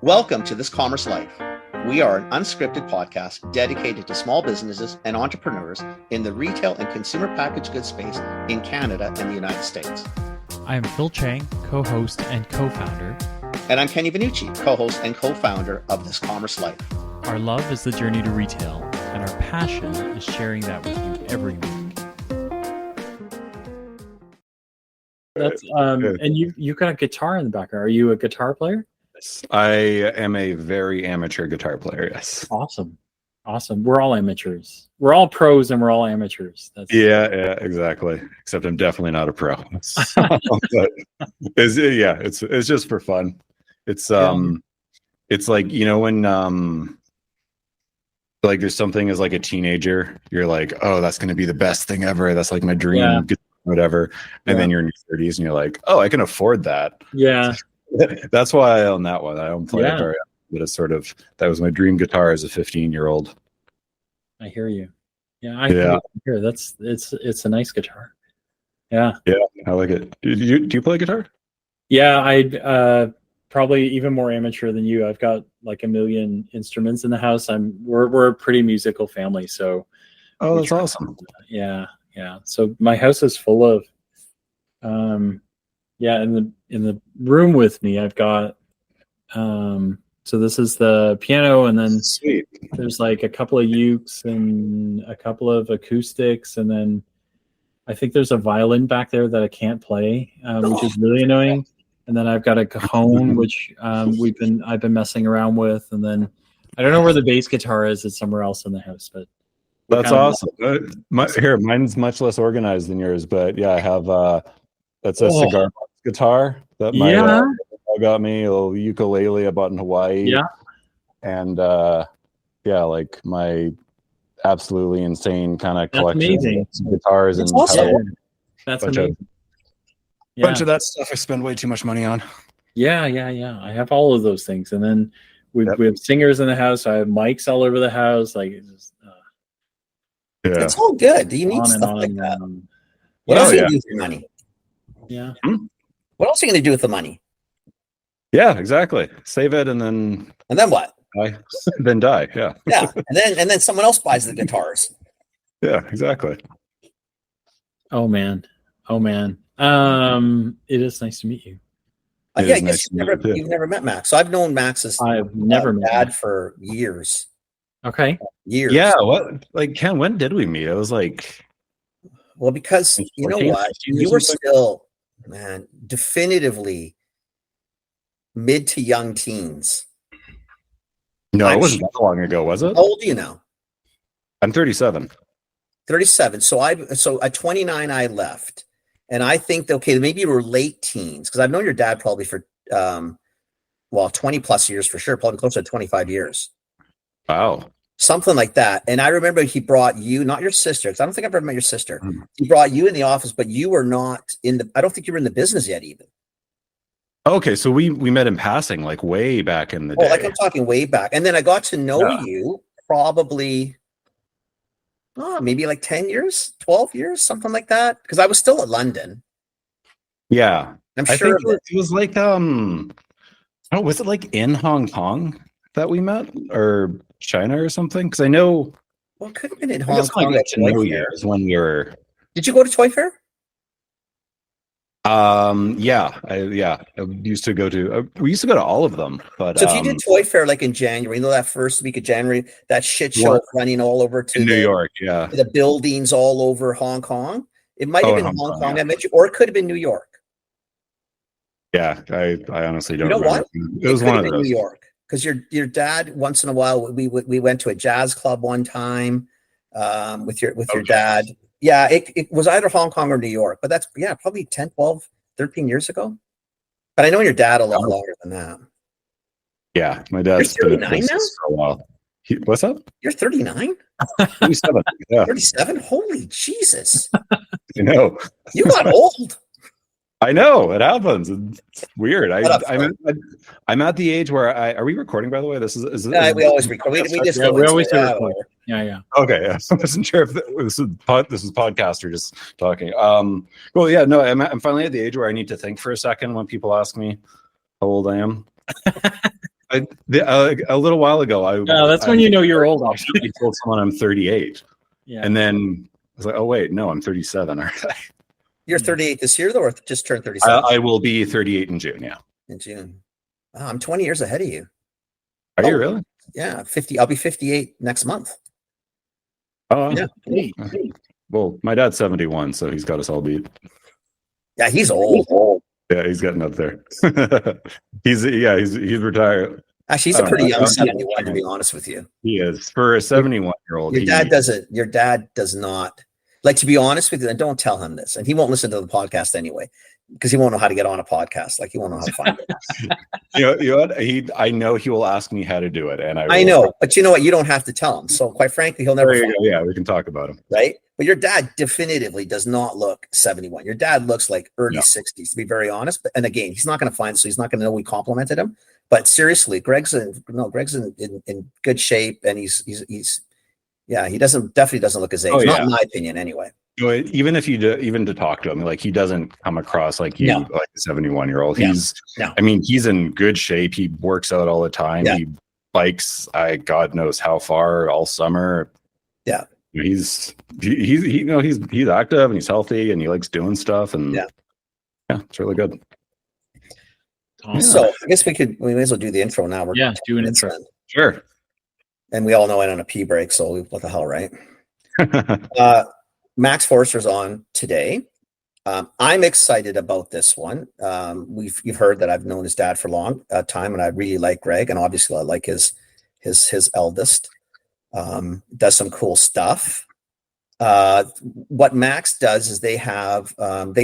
Welcome to This Commerce Life. We are an unscripted podcast dedicated to small businesses and entrepreneurs in the retail and consumer packaged goods space in Canada and the United States. I am Phil Chang, co-host and co-founder. And I'm Kenny Vanucci, co-host and co-founder of This Commerce Life. Our love is the journey to retail, and our passion is sharing that with you every week. That's and you've got a guitar in the background. Are you a guitar player? I am a very amateur guitar player. Yes. Awesome. We're all amateurs. We're all pros and we're all amateurs. Yeah, exactly. Except I'm definitely not a pro. But it's just for fun. It's like, you know, when like there's something as like a teenager, you're like, oh, that's going to be the best thing ever. That's like my dream, whatever. And then you're in your 30s and you're like, oh, I can afford that. Yeah. That's why I own that one. I don't play it very often, but it's sort of, that was my dream guitar as a 15-year-old. I hear you. Yeah, I hear. It's a nice guitar. Yeah, I like it. Do you play guitar? Yeah, I probably even more amateur than you. I've got like a million instruments in the house. We're a pretty musical family, so. Oh, that's awesome. Yeah. So my house is full of, in the room with me, I've got, so this is the piano, and then there's like a couple of ukes and a couple of acoustics, and then I think there's a violin back there that I can't play, which is really annoying. And then I've got a cajon, which I've been messing around with, and then I don't know where the bass guitar is. It's somewhere else in the house, but. That's awesome. Mine's much less organized than yours, but yeah, I have that's a cigar box guitar that my dad got me, a little ukulele I bought in Hawaii. Yeah. And like my absolutely insane kind of collection of guitars. That's awesome. That's amazing. Bunch of that stuff I spend way too much money on. Yeah. I have all of those things, and then we have singers in the house. I have mics all over the house. Like it's just. It's all good. Do you need stuff like that? What else are you going to do with your money? Yeah. What else are you going to do with the money? Yeah, exactly. Save it and then what? Then die. Yeah. Yeah, and then someone else buys the guitars. Yeah, exactly. Oh man. It is nice to meet you. I guess you've never met Max. So I've known Max's dad for years. Okay. Years. Yeah. What? Like, Ken, when did we meet? It was like. Well, because you know what? You were still, man, definitively mid to young teens. No, it wasn't that long ago, was it? How old are you now? I'm 37. 37. So at 29, I left. And I think, maybe you were late teens, because I've known your dad probably for, 20 plus years for sure, probably closer to 25 years. Wow. Something like that. And I remember he brought you, not your sister, because I don't think I've ever met your sister. He brought you in the office, but you were not I don't think you were in the business yet even. Okay, so we met in passing, like way back in the day. Like I'm talking way back. And then I got to know you probably, maybe like 10 years, 12 years, something like that. Because I was still at London. Yeah. I'm sure it was like, was it like in Hong Kong that we met, or China or something? Because I know. Well, it could have been in Hong Kong. New Year's when we were. Did you go to Toy Fair? I used to go to. We used to go to all of them, but so if you did Toy Fair like in January, that first week of January, that shit show running all over to New York, the buildings all over Hong Kong. It might have been Hong Kong I met you, or it could have been New York. Yeah, I honestly don't. You know remember. What? It was one of those. New York. Because your dad, once in a while, we went to a jazz club one time with your dad. Yeah, it was either Hong Kong or New York, but that's probably 10, 12, 13 years ago. But I know your dad a lot longer than that. Yeah, my dad's been 39 now? For a while. What's up? You're 39? 37. Yeah. 37? Holy Jesus! I know. You got old. I know it happens. It's weird. I'm at the age where are we recording, by the way? We always record. We just we always record. Yeah. Okay. Yeah. I wasn't sure if this is podcast or just talking. Well, yeah, no, I'm finally at the age where I need to think for a second when people ask me how old I am. A little while ago, No, that's when you know you're old. Actually. I told someone I'm 38, Yeah. and then I was like, "Oh wait, no, I'm 37." Aren't I? You're 38 this year, though, or just turned 37 I will be 38 in June. Yeah. in June? Oh, I'm 20 years ahead of you. Are you really? Yeah, 50. I'll be 58 next month. Oh, Yeah. Hey, well, my dad's 71, so he's got us all beat. Yeah, he's old. Yeah, he's getting up there. he's retired. Actually, he's I a don't pretty know. young 71, to be honest with you. He is for a 71-year-old. Your dad doesn't. Your dad does not. Like, to be honest with you, and don't tell him this, and he won't listen to the podcast anyway, because he won't know how to get on a podcast. Like, he won't know how to find it. You know what? I know he will ask me how to do it, and I know, but you know what? You don't have to tell him. So, quite frankly, he'll never. There you Find go. Yeah, we can talk about him. it, right? But your dad definitively does not look 71. Your dad looks like early 60s, to be very honest. But, and again, he's not going to find it, so he's not going to know we complimented him. But seriously, Greg's in good shape, and he's he definitely doesn't look his age. Oh, yeah. Not in my opinion, anyway. Even if you do, even to talk to him, like he doesn't come across like you, No. like a 71-year-old. No. He's, No. I mean, he's in good shape. He works out all the time. Yeah. He bikes, God knows how far all summer. Yeah. He's active and he's healthy and he likes doing stuff and Yeah. It's really good. Tom. So I guess we may as well do the intro now. We're Yeah, do an 10 minutes intro. in. Sure. And we all know it on a pee break, so what the hell, right? Max Forrester's on today. I'm excited about this one. You've heard that I've known his dad for a long time, and I really like Greg, and obviously I like his eldest. Does some cool stuff. What Max does is they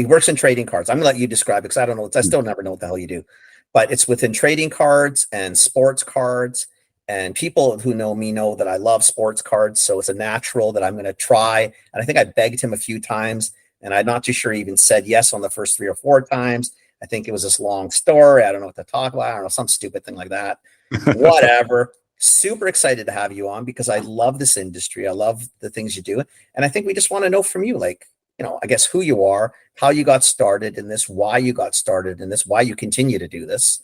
works in trading cards. I'm gonna let you describe it because I don't know. I still never know what the hell you do, but it's within trading cards and sports cards. And people who know me know that I love sports cards, so it's a natural that I'm going to try. And I think I begged him a few times, and I'm not too sure he even said yes on the first 3 or 4 times. I think it was this long story. I don't know what to talk about. I don't know, some stupid thing like that. Whatever. Super excited to have you on because I love this industry. I love the things you do. And I think we just want to know from you, like, I guess who you are, how you got started in this, why you got started in this, why you continue to do this.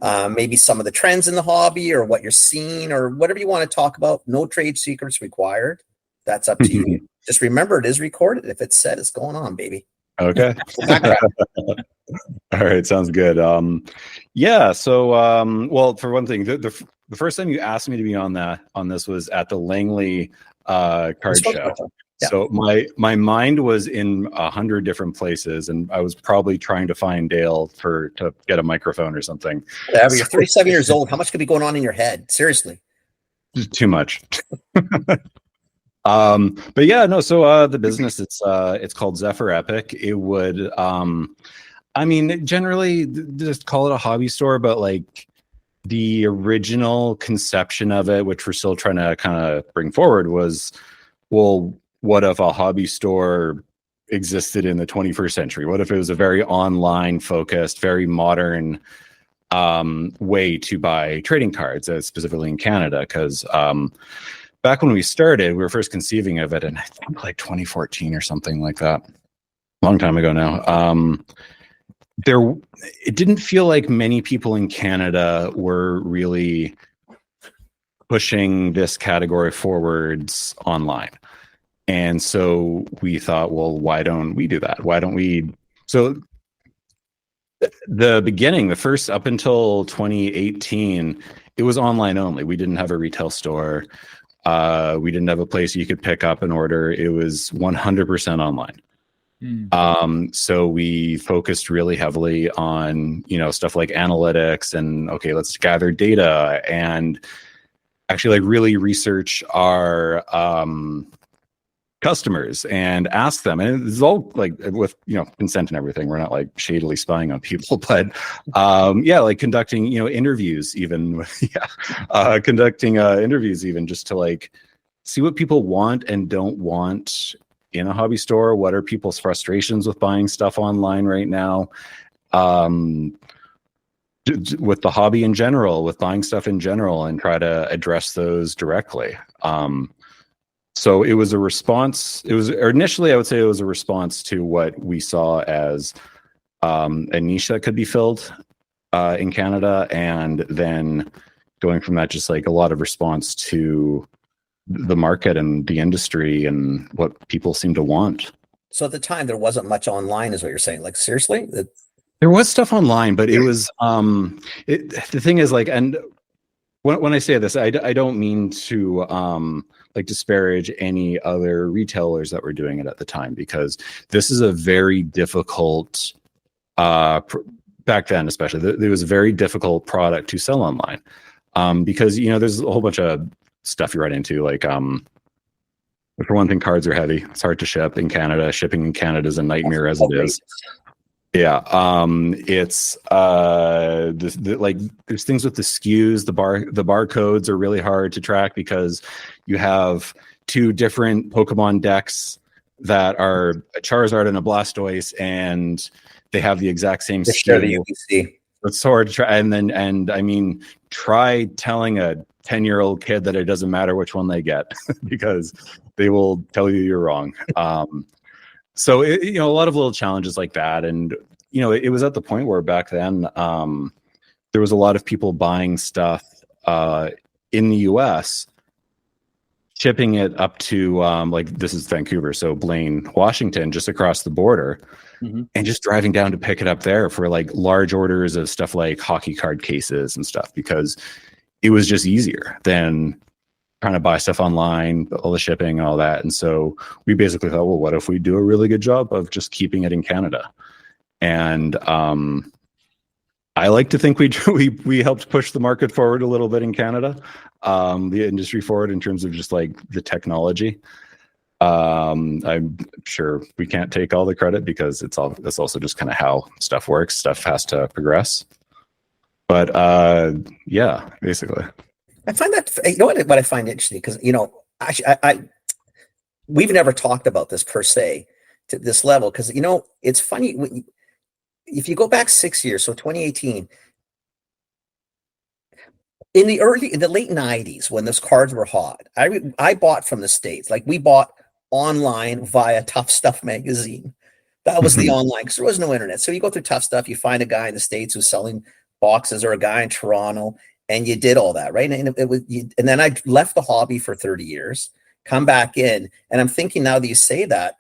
Maybe some of the trends in the hobby or what you're seeing or whatever you want to talk about. No trade secrets required. That's up to you. Just remember, it is recorded. If it's said, it's going on, baby. Okay. All right. Sounds good. So, well, for one thing, the first time you asked me to be on this was at the Langley card show. Yeah. So my mind was in 100 different places, and I was probably trying to find Dale to get a microphone or something. Whatever, you're 37 years old. How much could be going on in your head? Seriously. Too much. But yeah, no. So the business it's called Zephyr Epic. It would, generally just call it a hobby store, but like the original conception of it, which we're still trying to kind of bring forward, was, well, what if a hobby store existed in the 21st century? What if it was a very online focused, very modern way to buy trading cards, specifically in Canada? Because back when we started, we were first conceiving of it in, I think, like 2014 or something like that. Long time ago now. It didn't feel like many people in Canada were really pushing this category forwards online. And so we thought, well, why don't we do that? Why don't we? So the beginning, the first up until 2018, it was online only. We didn't have a retail store. We didn't have a place you could pick up an order. It was 100% online. So we focused really heavily on, stuff like analytics and, okay, let's gather data and actually like really research our customers and ask them. And it's all like with, consent and everything. We're not like shadily spying on people, but like conducting, interviews even, conducting interviews even just to like see what people want and don't want in a hobby store. What are people's frustrations with buying stuff online right now? With the hobby in general, with buying stuff in general, and try to address those directly. So it was a response. Initially, I would say it was a response to what we saw as a niche that could be filled in Canada, and then going from that, just like a lot of response to the market and the industry and what people seem to want. So at the time, there wasn't much online, is what you're saying. Like, seriously? There was stuff online, but it was the thing is, like, and when I say this, I don't mean to like disparage any other retailers that were doing it at the time, because this is a very difficult back then, especially it was a very difficult product to sell online, because there's a whole bunch of stuff you run into, like for one thing, cards are heavy. It's hard to ship in Canada. Shipping in Canada is a nightmare as it is. Yeah. It's like there's things with the SKUs, the barcodes are really hard to track because you have two different Pokemon decks that are a Charizard and a Blastoise, and they have the exact same SKU. It's so hard to try. And I mean, try telling a 10-year-old kid that it doesn't matter which one they get because they will tell you you're wrong. So, a lot of little challenges like that. And, it was at the point where back then there was a lot of people buying stuff in the US, shipping it up to like, this is Vancouver, so Blaine, Washington, just across the border, and just driving down to pick it up there for like large orders of stuff like hockey card cases and stuff, because it was just easier than trying to buy stuff online, all the shipping and all that. And so we basically thought, well, what if we do a really good job of just keeping it in Canada? And I like to think we helped push the market forward a little bit in Canada, the industry forward in terms of just like the technology. I'm sure we can't take all the credit because that's also just kind of how stuff works. Stuff has to progress. But yeah, basically. I find that, what I find interesting, because, we've never talked about this per se to this level, because, it's funny. If you go back 6 years, so 2018, in the late 90s, when those cards were hot, I bought from the States. Like, we bought online via Tough Stuff magazine. That was the online, because there was no internet. So you go through Tough Stuff, you find a guy in the States who's selling boxes, or a guy in Toronto, and you did all that, right? And and then I left the hobby for 30 years, come back in, and I'm thinking, now that you say that,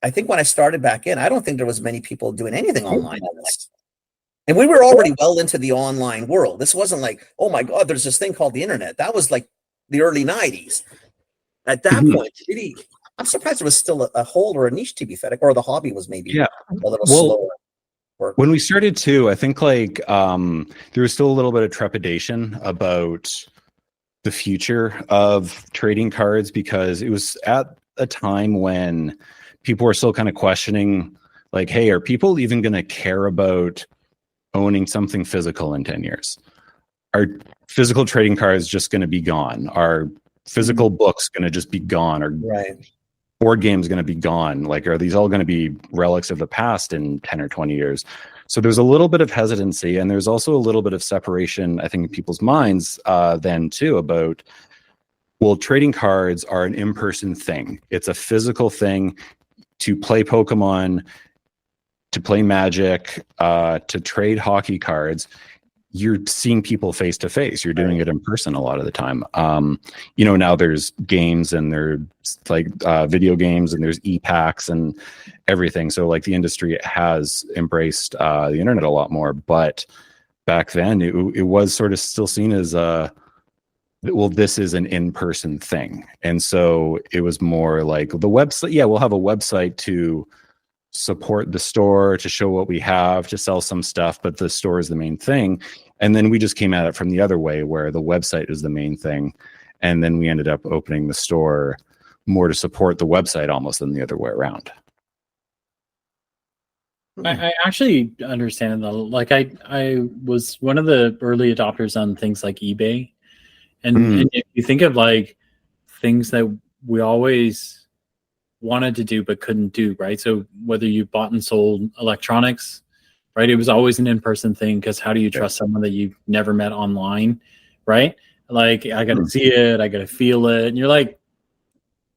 I think when I started back in, I don't think there was many people doing anything online on this. And we were already well into the online world. This wasn't like, oh my God, there's this thing called the internet. That was like the early 90s. At that point, I'm surprised there was still a hole or a niche to be fed, or the hobby was maybe a little slower. When we started too, I think like there was still a little bit of trepidation about the future of trading cards, because it was at a time when people were still kind of questioning, like, hey, are people even going to care about owning something physical in 10 years? Are physical trading cards just going to be gone? Are physical books going to just be gone? Or board games going to be gone? Like, are these all going to be relics of the past in 10 or 20 years? So there's a little bit of hesitancy, and there's also a little bit of separation, I think, in people's minds then too, about, well, trading cards are an in-person thing. It's a physical thing. To play Pokemon, to play Magic, to trade hockey cards, you're seeing people face to face. You're doing it in person a lot of the time. Now there's games, and there's like video games, and there's e-packs and everything. So like the industry has embraced the internet a lot more. But back then, it was sort of still seen as well, this is an in-person thing. And so it was more like the website. Yeah, we'll have a website to support the store, to show what we have, to sell some stuff, but the store is the main thing. And then we just came at it from the other way, where the website is the main thing. And then we ended up opening the store more to support the website almost than the other way around. I actually understand it though. Like I was one of the early adopters on things like eBay. And if you think of like things that we always wanted to do but couldn't do, right? So whether you bought and sold electronics, right? It was always an in-person thing, because how do you trust someone that you've never met online, right? Like, I got to see it, I got to feel it, and you're like,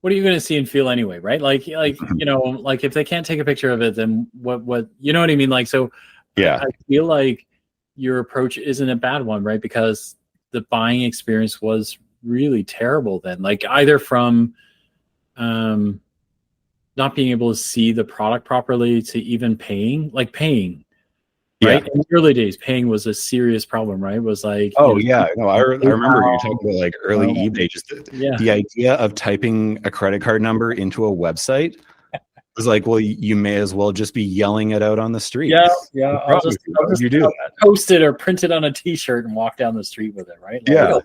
what are you going to see and feel anyway, right? Like like if they can't take a picture of it, then what you know what I mean? Like, so yeah, I feel like your approach isn't a bad one, right? Because the buying experience was really terrible then. Like either from not being able to see the product properly to even paying. Right? Yeah. In the early days, paying was a serious problem, right? It was like, Oh yeah, no, I remember you talking about like early Oh, eBay. Just yeah. the idea of typing a credit card number into a website was like, well, you may as well just be yelling it out on the street. Yeah. I'll just you do that. Post it or print it on a T-shirt and walk down the street with it, right? Like, Yeah.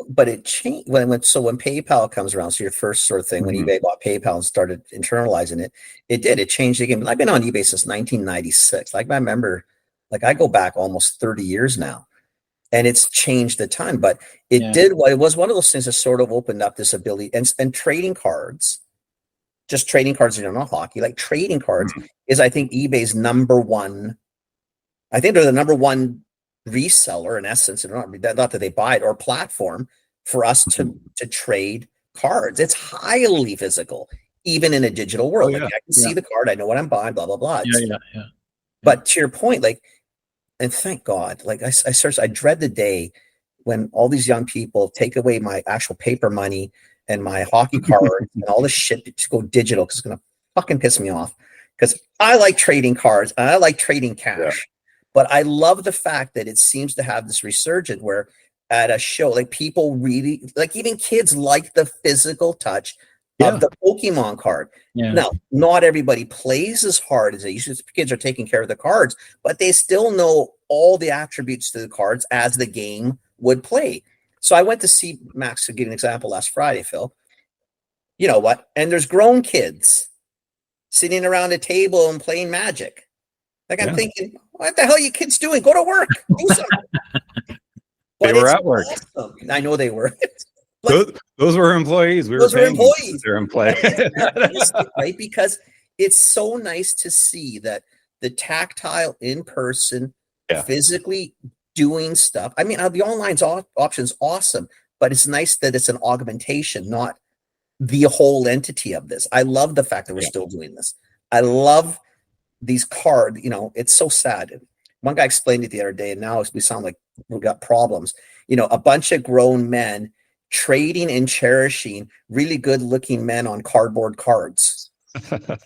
But it changed when PayPal comes around. So your first sort of thing when eBay bought PayPal and started internalizing it, it changed the game. I've been on eBay since 1996. Like I remember, like I go back almost 30 years now, and it's changed a ton. But it was one of those things that sort of opened up this ability and trading cards. Just trading cards, not hockey. Like trading cards is, I think, eBay's number one. I think they're the number one reseller in essence, and not that they buy it, or platform for us to trade cards. It's highly physical, even in a digital world. Like I can see the card, I know what I'm buying, blah blah blah. Yeah. But to your point, like, and thank God, like I dread the day when all these young people take away my actual paper money and my hockey cards and all this shit to go digital, because it's gonna fucking piss me off. Because I like trading cards and I like trading cash. Yeah. But I love the fact that it seems to have this resurgence where at a show, like people really, like even kids like the physical touch of the Pokemon card. Yeah. Now, not everybody plays as hard as they used to. Kids are taking care of the cards, but they still know all the attributes to the cards as the game would play. So I went to see Max, to give an example, last Friday, Phil. You know what? And there's grown kids sitting around a table and playing Magic. Like I'm thinking, what the hell are you kids doing? Go to work. Do something. They were at work. Awesome. I know they were. Those were employees. Those were employees. They're employees. Right? Because it's so nice to see that the tactile, in person, physically doing stuff. I mean, the online option's awesome, but it's nice that it's an augmentation, not the whole entity of this. I love the fact that we're still doing this. I love these cards, it's so sad. One guy explained it the other day, and now we sound like we've got problems. A bunch of grown men trading and cherishing really good looking men on cardboard cards. And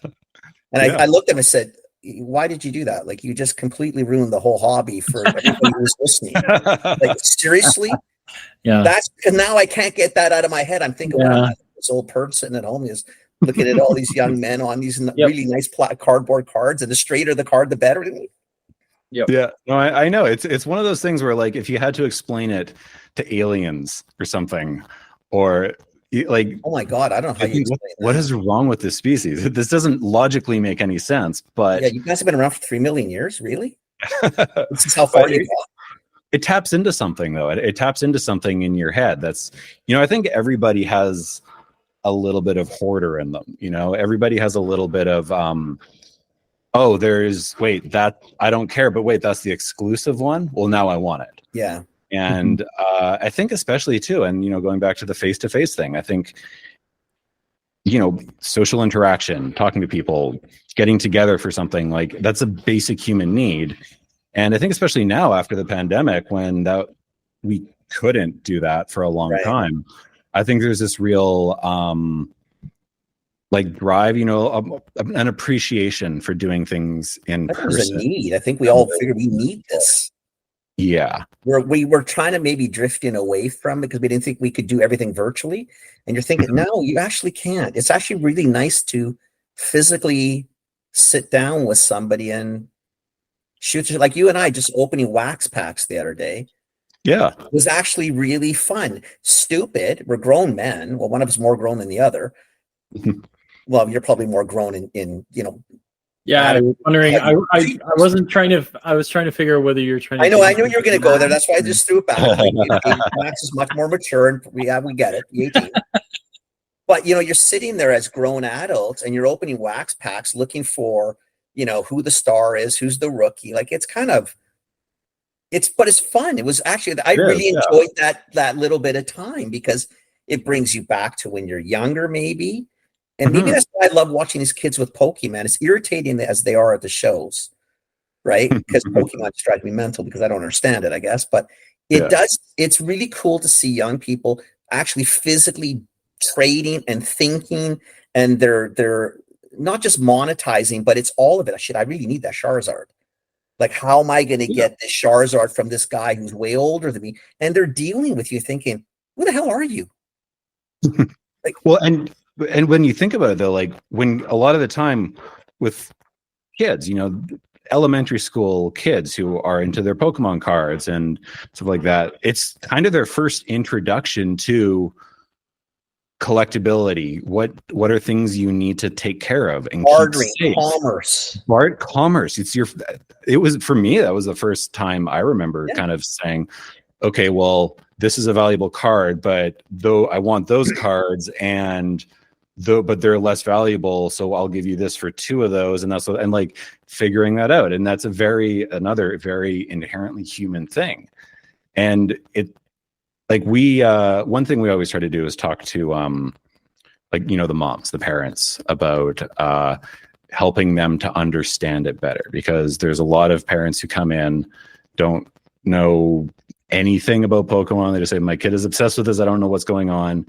I looked at him and said, why did you do that? Like, you just completely ruined the whole hobby for everybody who's listening. Like, seriously? Yeah. That's because now I can't get that out of my head. I'm thinking, this old perv sitting at home is looking at all these young men on these really nice cardboard cards, and the straighter the card, the better. Yeah, no, I know. It's one of those things where, like, if you had to explain it to aliens or something, or like, oh my God, I don't know how you explain what is wrong with this species? This doesn't logically make any sense. But you guys have been around for 3 million years, really? This is how far you got. It taps into something, though. It taps into something in your head. That's, I think everybody has a little bit of hoarder in them. Everybody has a little bit of that I don't care, but wait, that's the exclusive one. Well, now I want it. Yeah. And I think especially too, and going back to the face-to-face thing, I think social interaction, talking to people, getting together for something, like, that's a basic human need. And I think especially now after the pandemic, when we couldn't do that for a long time, I think there's this real drive, an appreciation for doing things in person. There's a need. I think we all figured we need this. Yeah. We were trying to maybe drifting away from, because we didn't think we could do everything virtually. And you're thinking, no, you actually can't. It's actually really nice to physically sit down with somebody and shoot, like you and I just opening wax packs the other day. Yeah. It was actually really fun. Stupid. We're grown men. Well, one of us more grown than the other. Well, you're probably more grown in Yeah, I was wondering. I was trying to figure out whether you're trying to. I knew you were going to go there. That's why I just threw it back. Max is much more mature, and we get it. 18. But you're sitting there as grown adults, and you're opening wax packs, looking for who the star is, who's the rookie. Like, it's kind of, but it's fun. It was actually, I really enjoyed that little bit of time, because it brings you back to when you're younger, maybe. And maybe that's why I love watching these kids with Pokemon. It's irritating as they are at the shows, right? Because Pokemon just drives me mental because I don't understand it, I guess. But It Yeah. does. It's really cool to see young people actually physically trading and thinking, and they're not just monetizing, but it's all of it. Shit, I really need that Charizard. Like, how am I going to get this Charizard from this guy who's way older than me? And they're dealing with you thinking, who the hell are you? Well, and when you think about it though, like when a lot of the time with kids, you know, elementary school kids who are into their Pokemon cards and stuff like that, it's kind of their first introduction to collectability. What are things you need to take care of and Bartering, keep safe? Commerce. It was, for me, that was the first time I remember kind of saying, okay, well, this is a valuable card, but though I want those cards but they're less valuable, so I'll give you this for 2 of those, and that's what, and like figuring that out, and that's another very inherently human thing. And it, like, we one thing we always try to do is talk to like, you know, the moms, the parents, about helping them to understand it better, because there's a lot of parents who come in, don't know anything about Pokemon. They just say, my kid is obsessed with this, I don't know what's going on.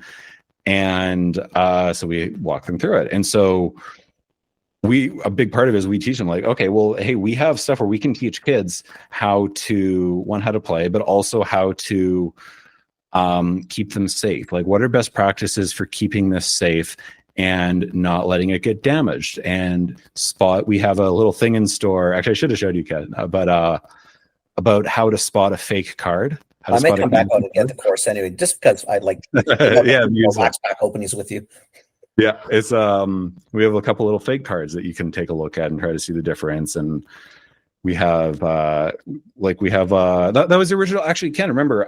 And so we walk them through it. And so a big part of it is we teach them, like, okay, well, hey, we have stuff where we can teach kids how to play, but also how to keep them safe. Like, what are best practices for keeping this safe and not letting it get damaged? And we have a little thing in store. Actually, I should have showed you, Ken, about how to spot a fake card. I may come back out and get the course anyway, just because I like wax pack openings with you. Yeah, it's we have a couple little fake cards that you can take a look at and try to see the difference. And we have that was the original. Actually, Ken, remember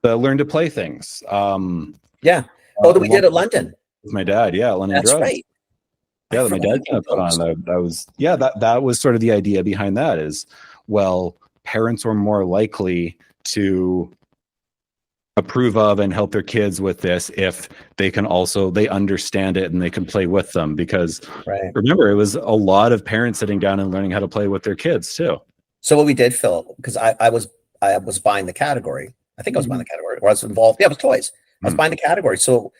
the Learn to Play things. Yeah. Oh, that we did at London with my dad. Yeah, London. That's Drugs. right. Yeah, that my dad kind of put on. That was sort of the idea behind that. Is, well, parents are more likely to approve of and help their kids with this if they understand it and they can play with them. Because remember, it was a lot of parents sitting down and learning how to play with their kids too. So what we did, Phil, because I was buying the category. I think I was buying the category, or I was involved. Yeah, it was toys. I was buying the category. So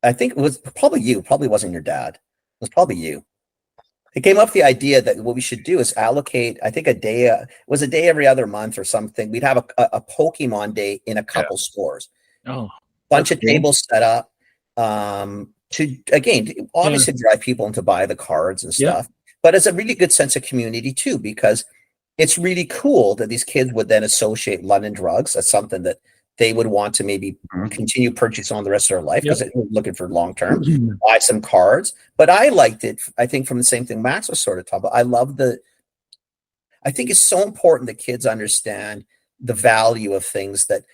I think it was probably you. Probably wasn't your dad. It was probably you. It came up with the idea that what we should do is allocate, I think, a day every other month or something. We'd have a Pokemon day in a couple stores. Oh, bunch of tables set up to, again, obviously drive people in to buy the cards and stuff, but it's a really good sense of community too, because it's really cool that these kids would then associate London Drugs as something that they would want to maybe continue purchasing on the rest of their life, because they're looking for long term, buy some cards. But I liked it, I think, from the same thing Max was sort of talking about. I think it's so important that kids understand the value of things that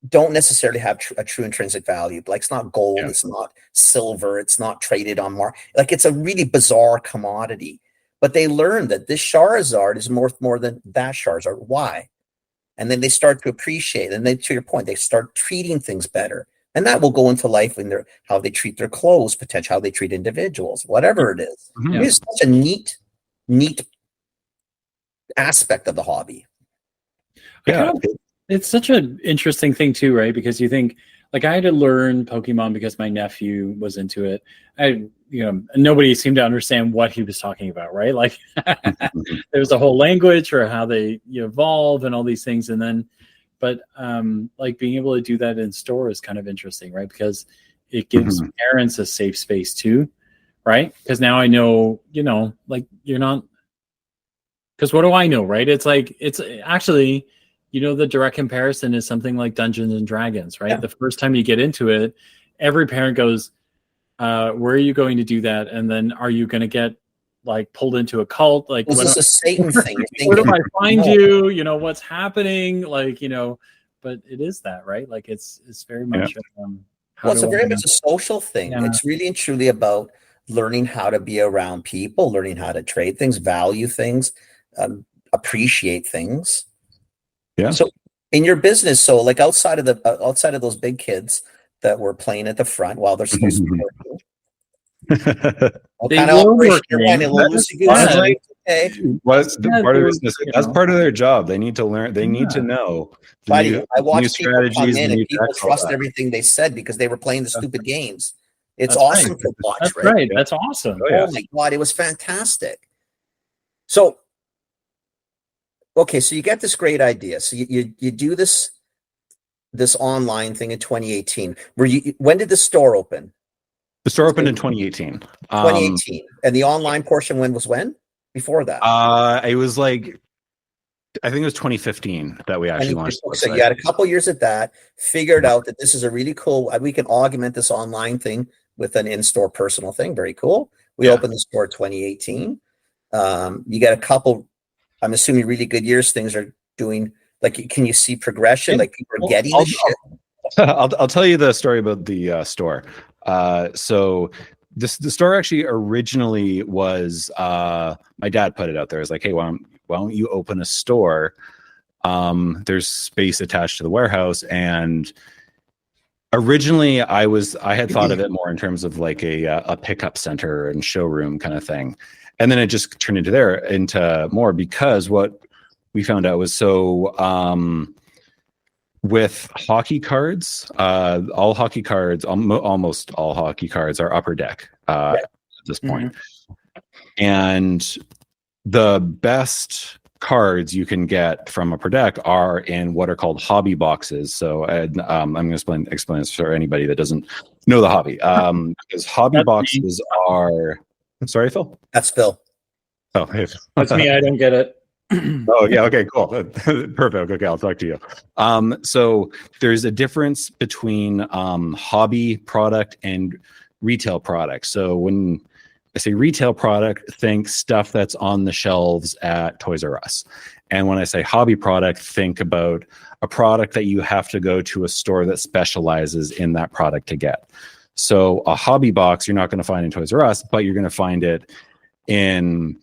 don't necessarily have a true intrinsic value. Like, it's not gold, it's not silver, it's not traded on market. Like, it's a really bizarre commodity. But they learn that this Charizard is worth more than that Charizard. Why? And then they start to appreciate, and then, to your point, they start treating things better, and that will go into life when they're how they treat their clothes, potentially how they treat individuals, whatever it is. It's such a neat aspect of the hobby. It's such an interesting thing too, right? Because you think, like, I had to learn Pokemon because my nephew was into it. Nobody seemed to understand what he was talking about, right? Like, there's a whole language for how they evolve and all these things. And then, but like, being able to do that in store is kind of interesting, right? Because it gives parents a safe space too, right? Because now I know, like, you're not, because what do I know, right? It's like, it's actually, the direct comparison is something like Dungeons and Dragons, right? Yeah. The first time you get into it, every parent goes, where are you going to do that? And then are you going to get, like, pulled into a cult? Like, this is a Satan thing. Where do I find you? What's happening? Like, but it is that, right? Like, it's very much. It's very much a social thing. Yeah. It's really and truly about learning how to be around people, learning how to trade things, value things, appreciate things. Yeah. So in your business, so like outside of those big kids that were playing at the front while they're supposed to be working, Hey, What's the Yeah, part of there it? was, That's you know. part of their job. They need to learn. They need to Yeah. know the buddy, new, I new watched people come strategies. in The and new people tactics, all trust that. everything they said because they were playing the stupid games. It's That's awesome right. to watch, That's right? right. That's awesome. Oh, yeah. Oh my God, it was fantastic. So, okay, so you get this great idea. So you do this online thing in 2018. When did the store open? The store opened in 2018. 2018. And the online portion when? Before that. It was like, I think it was 2015 that we actually launched the So website. you had a couple years at that, figured out that this is a really cool, we can augment this online thing with an in-store personal thing. Very cool. We Yeah. opened the store 2018. You got a couple, I'm assuming really good years. Things are doing, like, can you see progression? Yeah. Like people are Well, getting the shit. I'll tell you the story about the store. So the store actually originally was my dad put it out there. It's like, hey, why don't you open a store? There's space attached to the warehouse, and originally I had thought of it more in terms of like a pickup center and showroom kind of thing, and then it just turned into more because what we found out was with hockey cards, all hockey cards, almost all hockey cards are upper deck at this point. And the best cards you can get from upper deck are in what are called hobby boxes. So I'm going to explain this for anybody that doesn't know the hobby. Because hobby That's boxes are. Sorry, Phil. That's Phil. Oh, hey. That's me. I don't get it. Oh yeah, okay, cool. Perfect. Okay, I'll talk to you. So there's a difference between hobby product and retail product. So when I say retail product, think stuff that's on the shelves at Toys R Us. And when I say hobby product, think about a product that you have to go to a store that specializes in that product to get. So a hobby box you're not going to find in Toys R Us, but you're going to find it in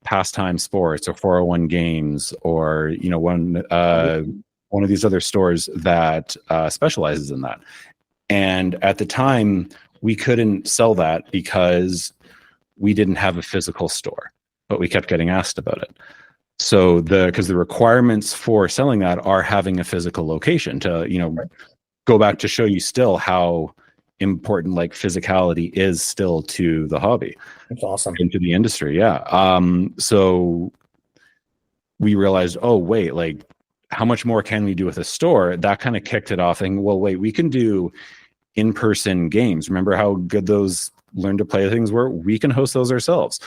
Pastime Sports or 401 Games or one of these other stores that specializes in that. And at the time, we couldn't sell that because we didn't have a physical store, but we kept getting asked about it. So because the requirements for selling that are having a physical location to go back to show you still how important like physicality is still to the hobby. That's awesome. Into the industry. Yeah. So we realized, oh wait, like how much more can we do with a store? That kind of kicked it off, and well, wait, we can do in-person games. Remember how good those learn to play things were? We can host those ourselves.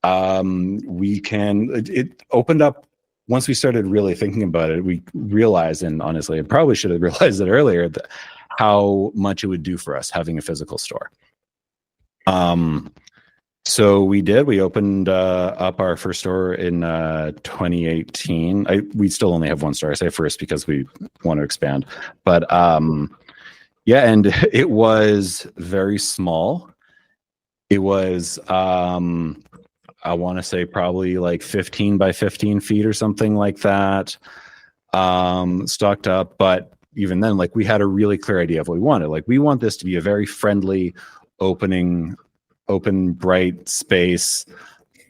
It opened up once we started really thinking about it. We realized, and honestly, I probably should have realized it earlier, that how much it would do for us having a physical store. So we did. We opened up our first store in 2018. We still only have one store. I say first because we want to expand. But yeah, and it was very small. It was, I want to say probably like 15 by 15 feet or something like that, stocked up. But even then, like we had a really clear idea of what we wanted. Like we want this to be a very friendly, open, bright space.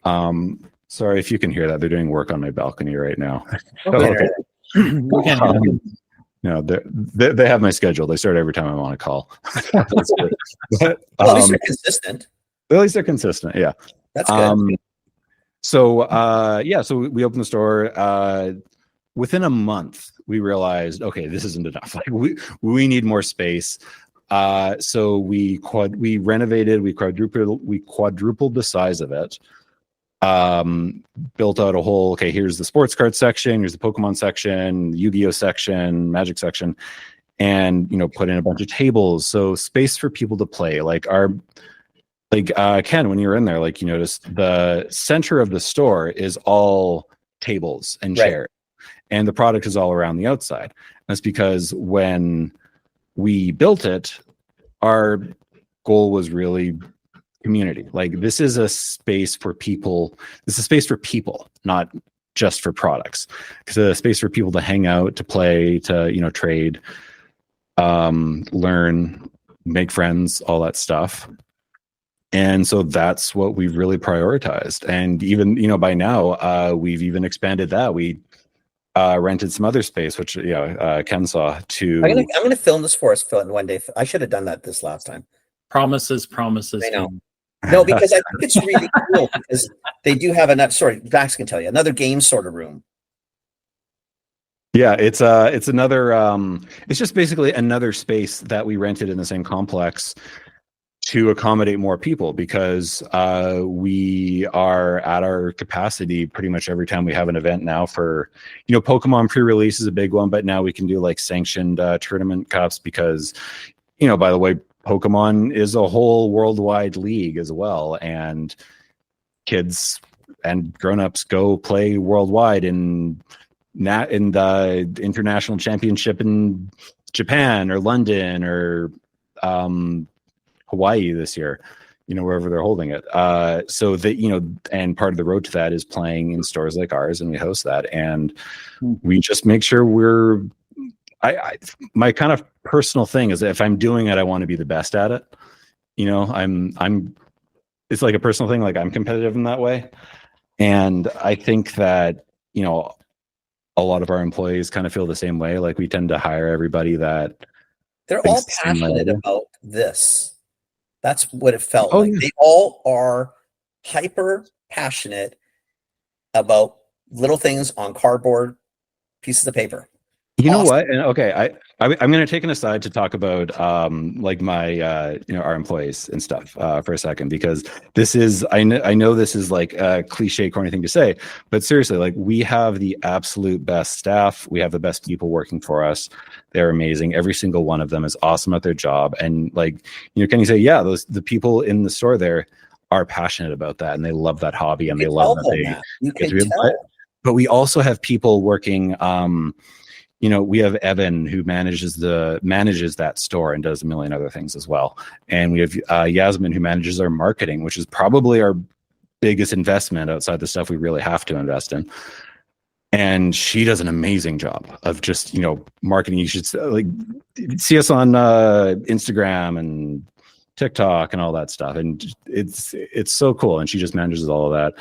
Sorry if you can hear that. They're doing work on my balcony right now. Okay. We can't hear them. No, they have my schedule. They start every time I'm on a call. But, Well, at least they're consistent. at least they're consistent. Yeah. That's good. So we opened the store. Within a month, we realized, okay, this isn't enough. Like we need more space. So we renovated, we quadrupled the size of it. Built out a whole, okay, here's the sports card section, here's the Pokemon section, Yu-Gi-Oh section, Magic section, and put in a bunch of tables, so space for people to play. Ken, when you were in there, like you noticed the center of the store is all tables and chairs, and the product is all around the outside. That's because when we built it, our goal was really community. Like this is a space for people. This is a space for people, not just for products. It's a space for people to hang out, to play, to trade, learn, make friends, all that stuff. And so that's what we've really prioritized. And even, by now, we've even expanded that. We rented some other space, which, Ken saw to. I'm gonna film this for us, Phil, one day. I should have done that this last time. Promises. I know. No, because I think it's really cool because they do have another. Sorry, Max can tell you another game sort of room. Yeah, it's another. It's just basically another space that we rented in the same complex to accommodate more people, because we are at our capacity pretty much every time we have an event now. For Pokemon pre-release is a big one, but now we can do like sanctioned tournament cups, because by the way, Pokemon is a whole worldwide league as well, and kids and grown-ups go play worldwide in the international championship in Japan or London or Hawaii this year, wherever they're holding it. So that, and part of the road to that is playing in stores like ours, and we host that. And we just make sure my kind of personal thing is that if I'm doing it, I want to be the best at it. It's like a personal thing. Like, I'm competitive in that way. And I think that, a lot of our employees kind of feel the same way. Like, we tend to hire everybody that they're all passionate about this. That's what it felt like. Yeah. They all are hyper passionate about little things on cardboard pieces of paper. You know what? And okay, I'm going to take an aside to talk about like my our employees and stuff for a second, because this is I know this is like a cliche, corny thing to say, but seriously, like, we have the absolute best staff. We have the best people working for us. They're amazing. Every single one of them is awesome at their job. And like, can you say, yeah, the people in the store there are passionate about that, and they love that hobby, and they love that you can tell. But we also have people working. We have Evan, who manages that store and does a million other things as well. And we have Yasmin, who manages our marketing, which is probably our biggest investment outside the stuff we really have to invest in. And she does an amazing job of just, marketing. You should see us on Instagram and TikTok and all that stuff. And it's so cool. And she just manages all of that.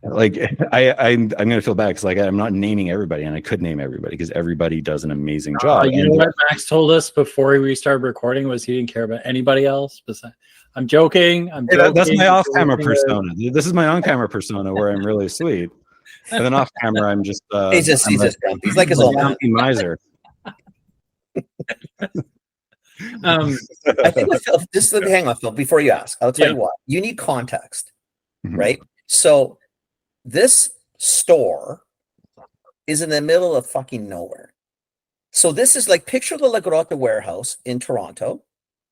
Like, I'm gonna feel bad because I'm not naming everybody, and I could name everybody because everybody does an amazing job. You know what Max told us before we started recording was he didn't care about anybody else. I'm joking. That's my off-camera persona. This is my on-camera persona where I'm really sweet, and then off-camera I'm just he's just grumpy. He's like his old grumpy miser. I think with Phil, just hang on, Phil. Before you ask, I'll tell you what. You need context, right? So this store is in the middle of fucking nowhere. So this is like, picture the La Grotta warehouse in Toronto.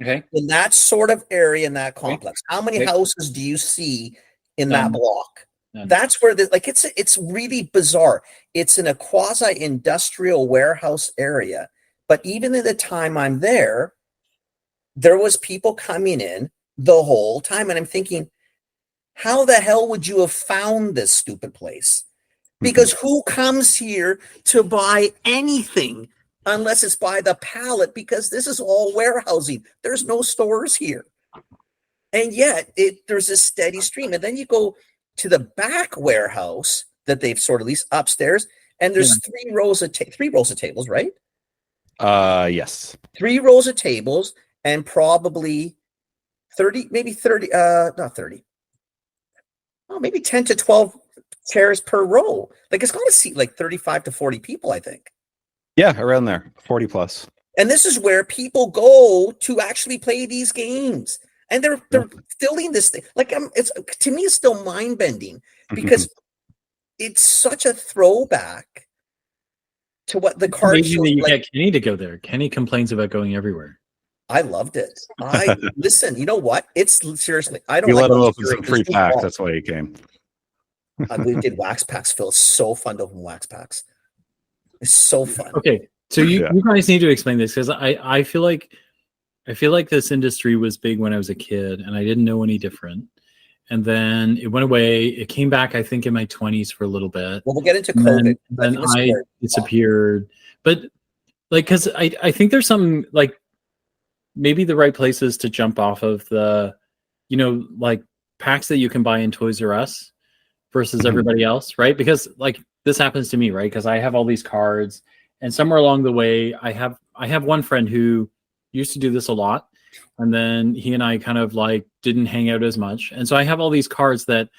Okay. In that sort of area, in that complex. How many houses do you see in that block? That's where it's really bizarre. It's in a quasi-industrial warehouse area. But even in the time I'm there was people coming in the whole time. And I'm thinking, how the hell would you have found this stupid place? Because who comes here to buy anything unless it's by the pallet? Because this is all warehousing. There's no stores here. And yet there's a steady stream. And then you go to the back warehouse that they've sort of leased upstairs, and there's three rows of tables, right? Yes. 3 rows of tables, and probably 30, maybe 30, not 30. Oh, maybe 10 to 12 chairs per row. Like, it's got to seat like 35 to 40 people, I think. Yeah, around there, 40 plus. And this is where people go to actually play these games. And they're filling this thing. Like, to me, it's still mind bending because it's such a throwback to what the card show. You get Kenny to go there. Kenny complains about going everywhere. I loved it. Listen, you know what? It's seriously, I don't. We let him open some free packs. That's why he came. We did wax packs, Phil. It's so fun to open wax packs. It's so fun. Okay, so you guys need to explain this, because I feel like this industry was big when I was a kid, and I didn't know any different. And then it went away. It came back, I think, in my 20s for a little bit. Well, we'll get into COVID. Then I disappeared. But like, because I think there's some like maybe the right places to jump off of the like packs that you can buy in Toys R Us versus Mhm. everybody else, right? Because like this happens to me, right? Because I have all these cards, and somewhere along the way, I have one friend who used to do this a lot, and then he and I kind of like didn't hang out as much, and so I have all these cards that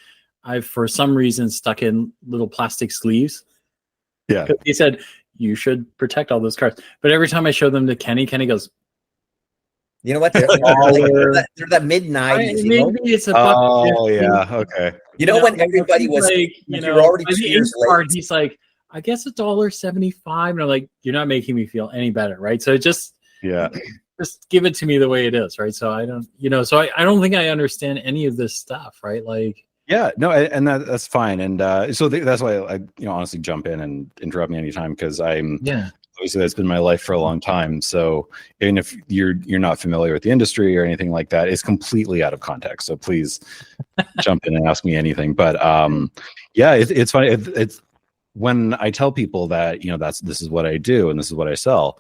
I've for some reason stuck in little plastic sleeves. Yeah. He said you should protect all those cards, but every time I show them to Kenny, Kenny goes, You know what? They're that mid '90s. maybe it's a buck. Oh 50. yeah. Okay. You know when like, everybody he's was like, you're already by 2 the years eighth card, late. he's like, I guess $1.75, and I'm like, you're not making me feel any better, right? So just Yeah. give it to me the way it is, right? So I don't, so I don't think I understand any of this stuff, right? Like, Yeah, no, and that's fine, and that's why I honestly jump in and interrupt me anytime, because obviously that's been my life for a long time. So even if you're not familiar with the industry or anything like that, it's completely out of context. So please jump in and ask me anything. But yeah, it's funny. It's when I tell people that this is what I do and this is what I sell.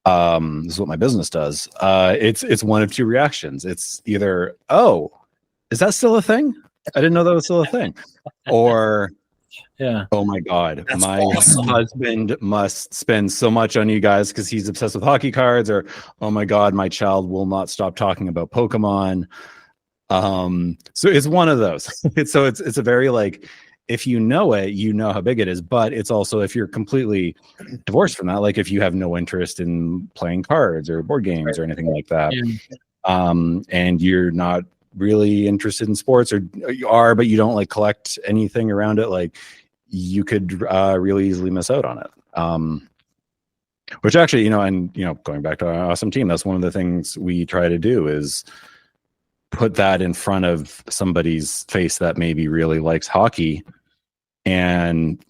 This is what my business does. It's one of two reactions. It's either, oh, is that still a thing? I didn't know that was still a thing. Or, yeah, oh my God, That's my awesome. husband must spend so much on you guys because he's obsessed with hockey cards. Or, oh my God, my child will not stop talking about Pokemon. So it's one of those. It's a very like, if you know it, you know how big it is. But it's also, if you're completely divorced from that, like if you have no interest in playing cards or board games or anything like that, and you're not really interested in sports, or you are but you don't like collect anything around it, like you could really easily miss out on it, which actually going back to our awesome team, that's one of the things we try to do is put that in front of somebody's face that maybe really likes hockey and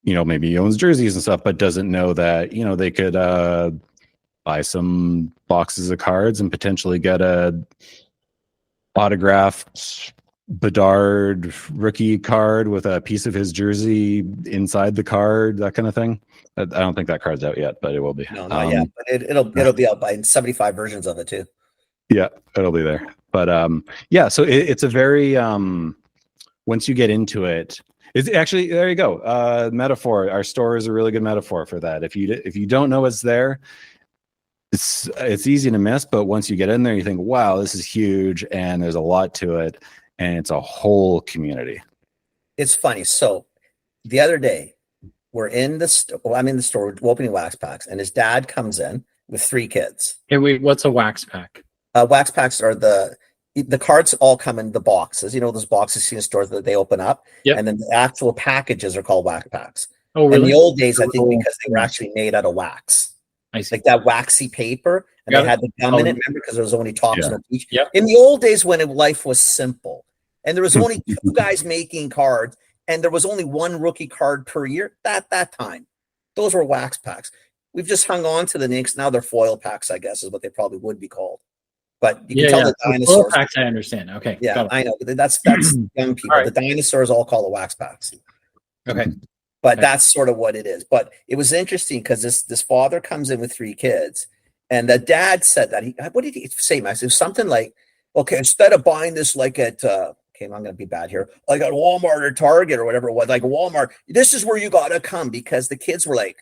maybe owns jerseys and stuff but doesn't know that they could buy some boxes of cards and potentially get a autographed Bedard rookie card with a piece of his jersey inside the card, that kind of thing. I don't think that card's out yet, but it will be. No, not yet. But it'll be out by 75 versions of it too. Yeah, it'll be there. But yeah, so it's a very once you get into it, it's actually, there you go. Metaphor. Our store is a really good metaphor for that. If you don't know what's there, it's easy to miss, but once you get in there, you think, wow, this is huge, and there's a lot to it, and it's a whole community. It's funny. So the other day, I'm in the store opening wax packs, and his dad comes in with 3 kids. Hey, wait, what's a wax pack? Wax packs are the cards all come in the boxes. Those boxes you see in stores that they open up, and then the actual packages are called wax packs. Oh, really? In the old days, I think because they were actually made out of wax. I see. Like that waxy paper, and they had the gum in it. Remember, because there was only tops no peach. Yep. In the old days, when life was simple, and there was only 2 guys making cards, and there was only 1 rookie card per year. At that time, those were wax packs. We've just hung on to the names. Now they're foil packs, I guess, is what they probably would be called. But you can tell the dinosaurs. Foil packs, I understand. Okay. Yeah, I know. That's young people. Right. The dinosaurs all call it wax packs. Okay. But that's sort of what it is. But it was interesting because this father comes in with 3 kids, and the dad said that what did he say, Max? It was something like, okay, instead of buying this like at I'm going to be bad here, like at Walmart or Target or whatever it was, like Walmart, this is where you got to come, because the kids were like,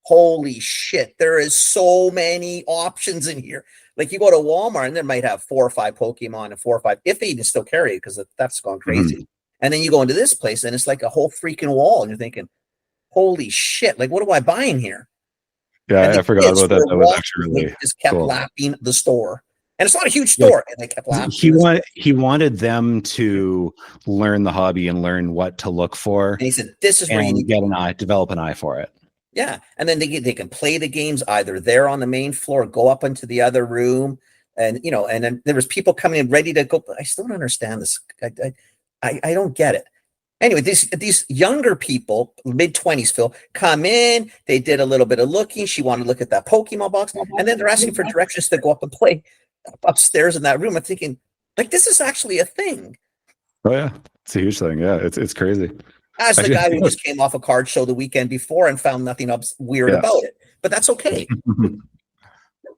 holy shit, there is so many options in here. Like you go to Walmart and they might have 4 or 5 Pokemon and 4 or 5, if they even still carry it, because that's gone crazy. And then you go into this place and it's like a whole freaking wall, and you're thinking, holy shit, like what am I buying here? Yeah, I forgot about that. That was actually really just kept cool. lapping the store. And it's not a huge store. And they kept lapping. He wanted them to learn the hobby and learn what to look for. And he said, this is where you need to develop an eye for it. Yeah. And then they can play the games either there on the main floor, go up into the other room. And, and then there was people coming in ready to go. I still don't understand this. I don't get it. Anyway, these younger people, mid-20s, Phil, come in. They did a little bit of looking. She wanted to look at that Pokemon box. And then they're asking for directions to go up and play upstairs in that room. I'm thinking, like, this is actually a thing. Oh, yeah. It's a huge thing. Yeah, it's crazy. As the guy who just came off a card show the weekend before and found nothing weird about it. But that's okay.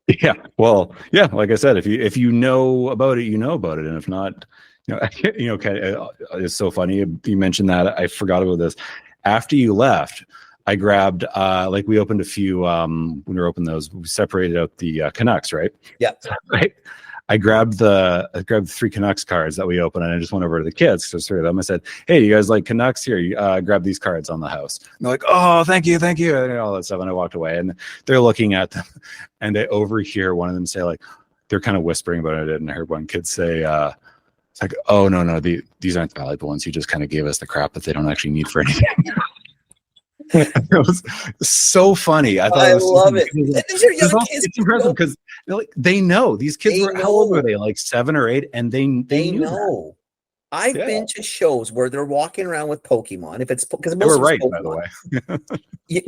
Yeah. Well, yeah, like I said, if you know about it, you know about it. And if not, okay, it's so funny. You mentioned that. I forgot about this. After you left, I grabbed like we opened a few when we were opening those, we separated out the Canucks, right? Yeah. Right. I grabbed 3 Canucks cards that we opened, and I just went over to the kids, so 3 of them. I said, "Hey, you guys like Canucks? Here, you grab these cards on the house." And they're like, "Oh, thank you," and all that stuff. And I walked away, and they're looking at them, and they overhear one of them say, like, they're kind of whispering about it, and I heard one kid say, "It's like, oh no, these aren't the valuable ones. You just kind of gave us the crap that they don't actually need for anything." It was so funny. I thought I it was love it. These are young kids. It's impressive because they know these kids They were how old know. were they? Like 7 or 8, and they knew that. know. I've been to shows where they're walking around with Pokemon. If it's because They were right, by the way.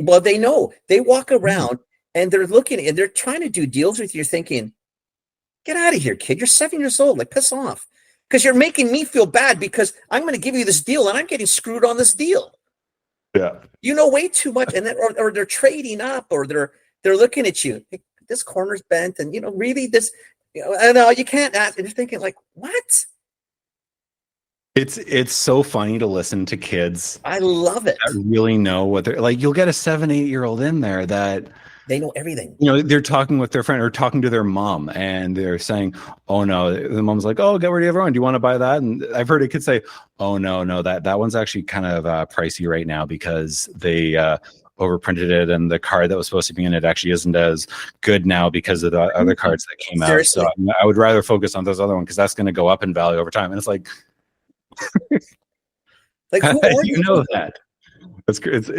Well, they know. They walk around and they're looking and they're trying to do deals with you. You're thinking, get out of here, kid. You're 7 years old. Like, piss off. Because you're making me feel bad because I'm going to give you this deal and I'm getting screwed on this deal. Yeah. You know way too much, and then or they're trading up, or they're looking at you. Hey, this corner's bent, and really this. I know you can't ask. And you're thinking like, what? It's so funny to listen to kids. I love it. That really know what they're like. You'll get a 7, 8-year-old in there that they know everything. They're talking with their friend or talking to their mom, and they're saying, "Oh no," the mom's like, "Oh, get ready, everyone. Do you want to buy that?" And I've heard a kid say, "Oh no, that one's actually kind of pricey right now because they overprinted it, and the card that was supposed to be in it actually isn't as good now because of the other cards that came out. So I would rather focus on those other ones because that's going to go up in value over time." And it's like, like who are you know that? It's crazy.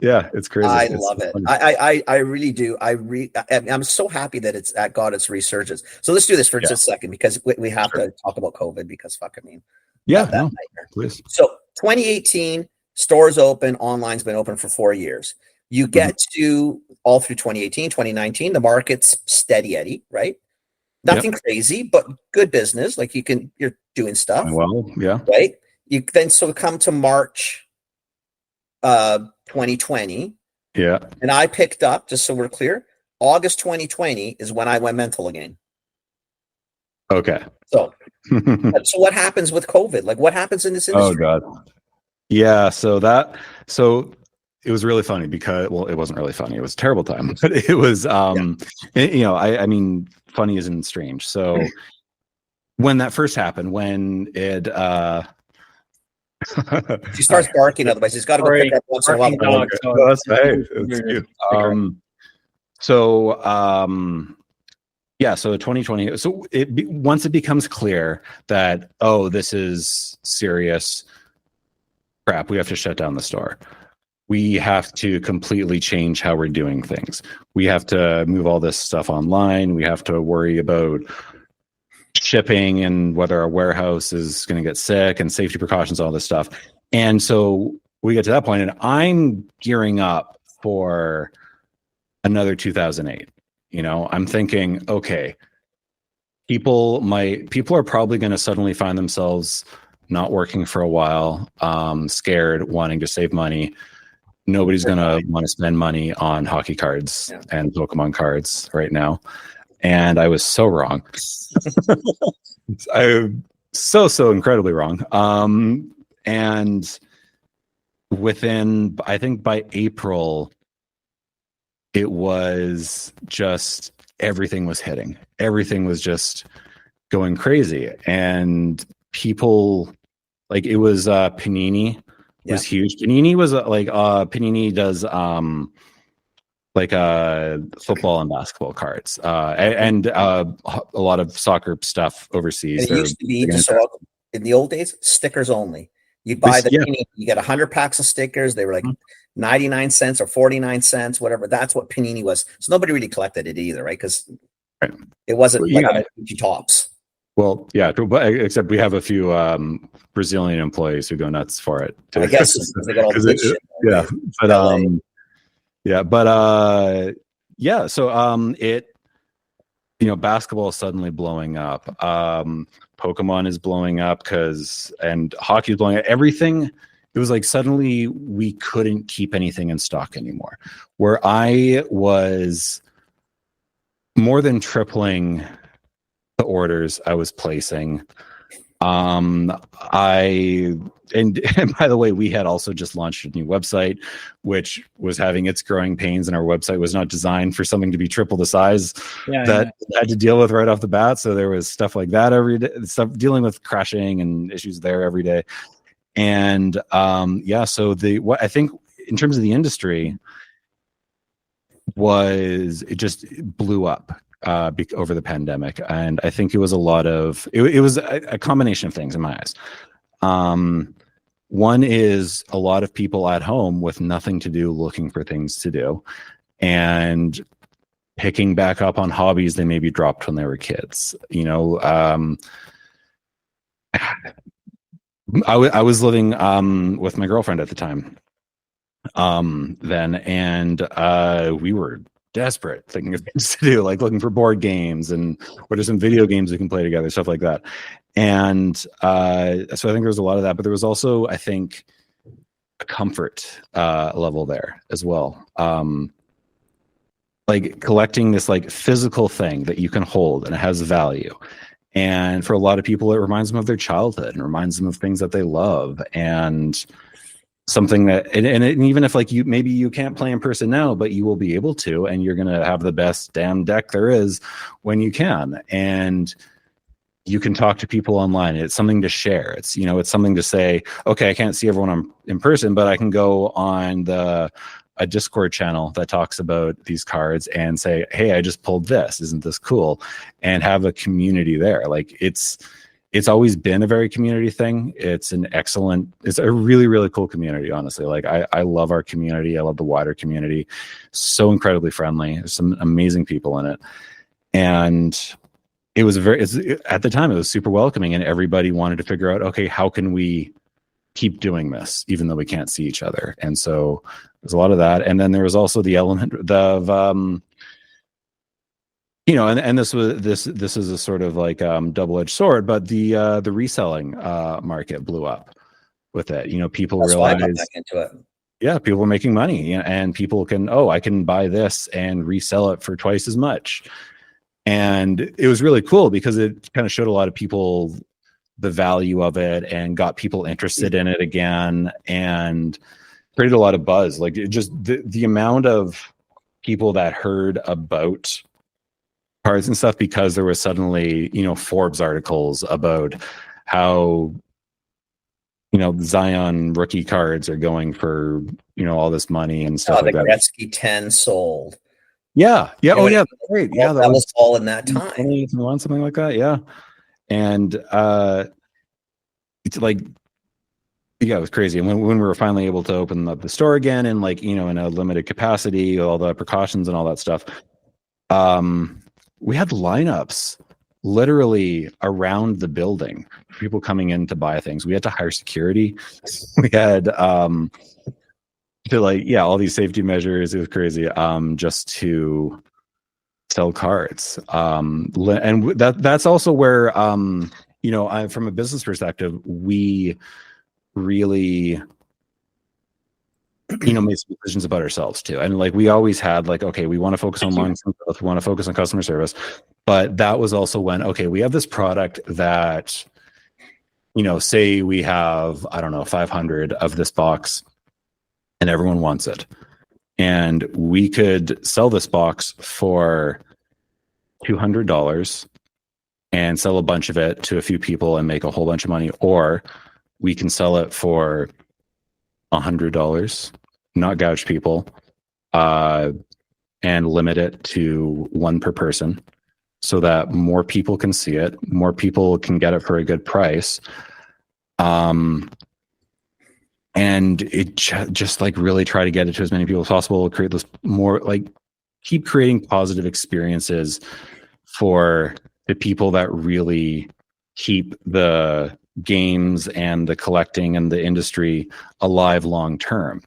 I it's love so it. funny. I really do. I'm so happy that it's got its resurgence. So let's do this for just a second because we have to talk about COVID because fuck, I mean, no, please. So 2018, stores open, online's been open for 4 years. You get to all through 2018, 2019, the market's steady Eddie, right? Nothing crazy, but good business. Like you're doing stuff. Well, yeah. Right. You then come to March 2020. Yeah. And I picked up, just so we're clear, August 2020 is when I went mental again. Okay. So what happens with COVID? Like what happens in this industry? Oh God. Yeah. So it was really funny because, well, it wasn't really funny. It was a terrible time, but it was, I mean, funny isn't strange. So when that first happened, when it, she starts barking, otherwise he's got to go pick up once in a while. Oh, that's right. That's cute. So 2020. So once it becomes clear that, oh, this is serious crap, we have to shut down the store. We have to completely change how we're doing things. We have to move all this stuff online. We have to worry about shipping and whether our warehouse is going to get sick and safety precautions, all this stuff. And so we get to that point, and I'm gearing up for another 2008. I'm thinking, okay, people are probably going to suddenly find themselves not working for a while, scared, wanting to save money. Nobody's going to want to spend money on hockey cards and Pokemon cards right now. And I was so wrong. I'm so incredibly wrong. And within, I think by April, it was just, everything was hitting. Everything was just going crazy. And people, like, it was Panini was huge. Panini was Panini does football and basketball cards and a lot of soccer stuff overseas. And it used to be in the old days, stickers only. You buy Panini, you get 100 packs of stickers. They were like 99 cents or 49 cents, whatever. That's what Panini was. So nobody really collected it either, right? Because it wasn't like tops. Well, yeah, except we have a few Brazilian employees who go nuts for it. I guess they got all the good shit. So basketball is suddenly blowing up. Pokemon is blowing up and hockey is blowing up. Everything. It was like suddenly we couldn't keep anything in stock anymore. Where I was more than tripling the orders I was placing. And by the way, we had also just launched a new website, which was having its growing pains, and our website was not designed for something to be triple the size that I had to deal with right off the bat. So there was stuff like that every day, stuff dealing with crashing and issues there every day. And so what I think in terms of the industry was it just blew up over the pandemic, and I think it was a lot of it was a combination of things in my eyes. One is a lot of people at home with nothing to do, looking for things to do, and picking back up on hobbies they maybe dropped when they were kids. I was living with my girlfriend at the time then, and we were desperate, thinking of things to do, like looking for board games and what are some video games we can play together, stuff like that. And so I think there was a lot of that, but there was also, I think, a comfort level there as well. Like collecting this like physical thing that you can hold and it has value. And for a lot of people, it reminds them of their childhood and reminds them of things that they love, and something that, and even if like maybe you can't play in person now, but you will be able to, and you're going to have the best damn deck there is when you can. And you can talk to people online. It's something to share. It's, it's something to say, okay, I can't see everyone in person, but I can go on a Discord channel that talks about these cards and say, hey, I just pulled this. Isn't this cool? And have a community there. Like it's always been a very community thing. It's a really, really cool community, honestly. Like I love our community. I love the wider community. So incredibly friendly. There's some amazing people in it. And it was at the time, it was super welcoming, and everybody wanted to figure out, okay, how can we keep doing this, even though we can't see each other? And so there's a lot of that. And then there was also the element of, and this is a sort of like double-edged sword, but the reselling market blew up with it. People That's why I got realized back into it. Yeah, people are making money, and people can, I can buy this and resell it for twice as much. And it was really cool because it kind of showed a lot of people the value of it and got people interested in it again, and created a lot of buzz. Like it just the amount of people that heard about cards and stuff because there was suddenly, Forbes articles about how, Zion rookie cards are going for, all this money and stuff like the that. Gretzky 10 sold. Yeah. Oh, yeah. Great. Yeah. That was all in that time. Something like that. Yeah. And it's like, yeah, it was crazy. And when we were finally able to open up the store again and in a limited capacity, all the precautions and all that stuff, we had lineups literally around the building, people coming in to buy things. We had to hire security. We had all these safety measures. It was crazy, just to sell cards. And that's also where, from a business perspective, we really, made some decisions about ourselves too. And we always had okay, we want to focus on long-term growth, we want to focus on customer service. But that was also when, okay, we have this product that, say we have, 500 of this box and everyone wants it. And we could sell this box for $200 and sell a bunch of it to a few people and make a whole bunch of money. Or we can sell it for $100, not gouge people, and limit it to one per person so that more people can see it, more people can get it for a good price. And it just really try to get it to as many people as possible, create this more keep creating positive experiences for the people that really keep the games and the collecting and the industry alive long term.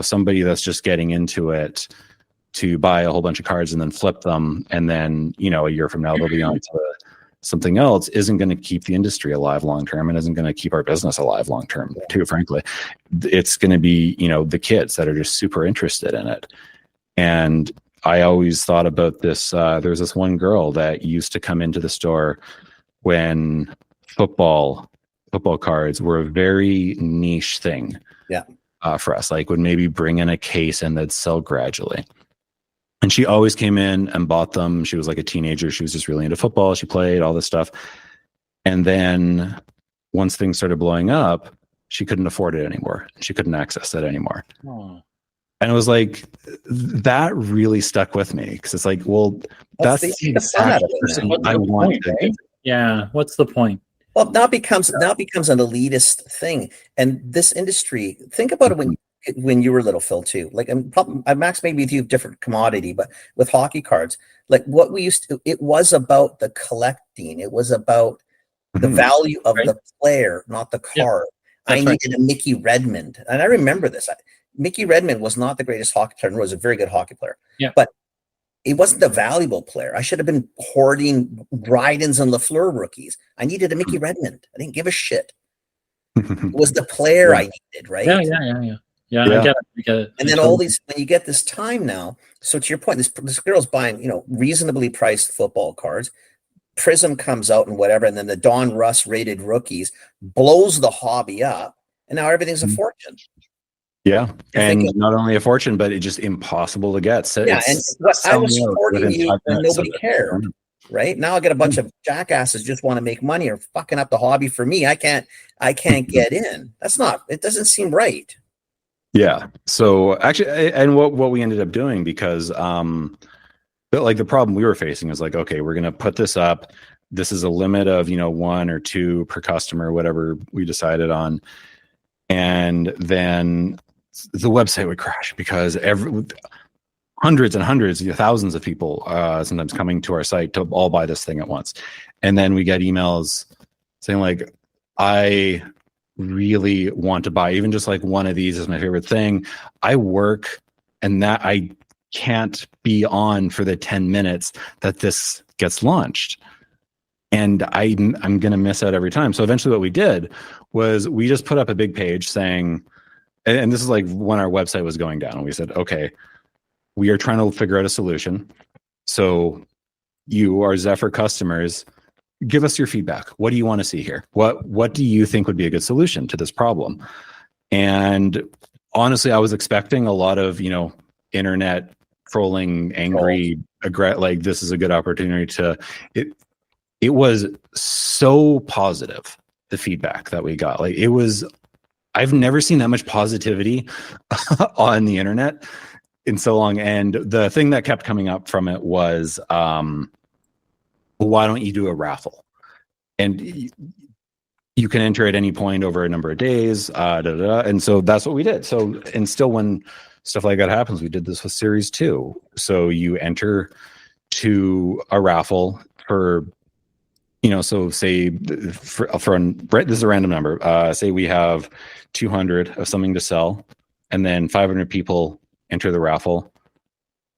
Somebody that's just getting into it to buy a whole bunch of cards and then flip them, and then a year from now they'll be on to something else, isn't going to keep the industry alive long term, and isn't going to keep our business alive long term too, frankly. It's going to be the kids that are just super interested in it. And I always thought about this. There's this one girl that used to come into the store when football cards were a very niche thing. Yeah. For us, like would maybe bring in a case and they'd sell gradually. And she always came in and bought them. She was like a teenager. She was just really into football. She played all this stuff. And then once things started blowing up, she couldn't afford it anymore. She couldn't access it anymore. Oh. And it was like, that really stuck with me because it's like, well, that's the fun out exact of it, person man. I What's the want point, to right? get. Yeah. What's the point? Well, now becomes an elitist thing, and this industry. Think about it when you were little, Phil, too. Like, Max, maybe with you, different commodity, but with hockey cards, like what we used to, it was about the collecting. It was about the value of the player, not the card. I needed a Mickey Redmond, and I remember this. Mickey Redmond was not the greatest hockey player. He was a very good hockey player, but he wasn't a valuable player. I should have been hoarding Rydens and Lafleur rookies. I needed a Mickey Redmond. I didn't give a shit. It was the player I needed, right? Yeah, I get it. And then all these, when you get this time now, so to your point, this girl's buying, reasonably priced football cards. Prism comes out and whatever, and then the Don Russ rated rookies blows the hobby up, and now everything's a fortune. Yeah, and not only a fortune, but it's just impossible to get. So yeah, and I was supporting you, and nobody cared. Right now, I get a bunch of jackasses just want to make money or fucking up the hobby for me. I can't get in. It doesn't seem right. Yeah. So actually, and what we ended up doing, because but like the problem we were facing is like, okay, we're gonna put this up. This is a limit of 1 or 2 per customer, whatever we decided on, and then the website would crash because hundreds and hundreds, thousands of people sometimes coming to our site to all buy this thing at once. And then we get emails saying like, I really want to buy even just like one of these is my favorite thing. I work and that I can't be on for the 10 minutes that this gets launched. And I'm going to miss out every time. So eventually what we did was we just put up a big page saying, and this is like when our website was going down, and we said, okay, we are trying to figure out a solution. So you, our Zephyr customers, give us your feedback. What do you want to see here? What do you think would be a good solution to this problem? And honestly, I was expecting a lot of, internet trolling, angry, like this is a good opportunity to, it was so positive, the feedback that we got. Like I've never seen that much positivity on the internet in so long. And the thing that kept coming up from it was, why don't you do a raffle? And you can enter at any point over a number of days. And so that's what we did. So, and still when stuff like that happens, we did this with Series 2. So you enter to a raffle for, so say this is a random number. Say we have 200 of something to sell, and then 500 people enter the raffle.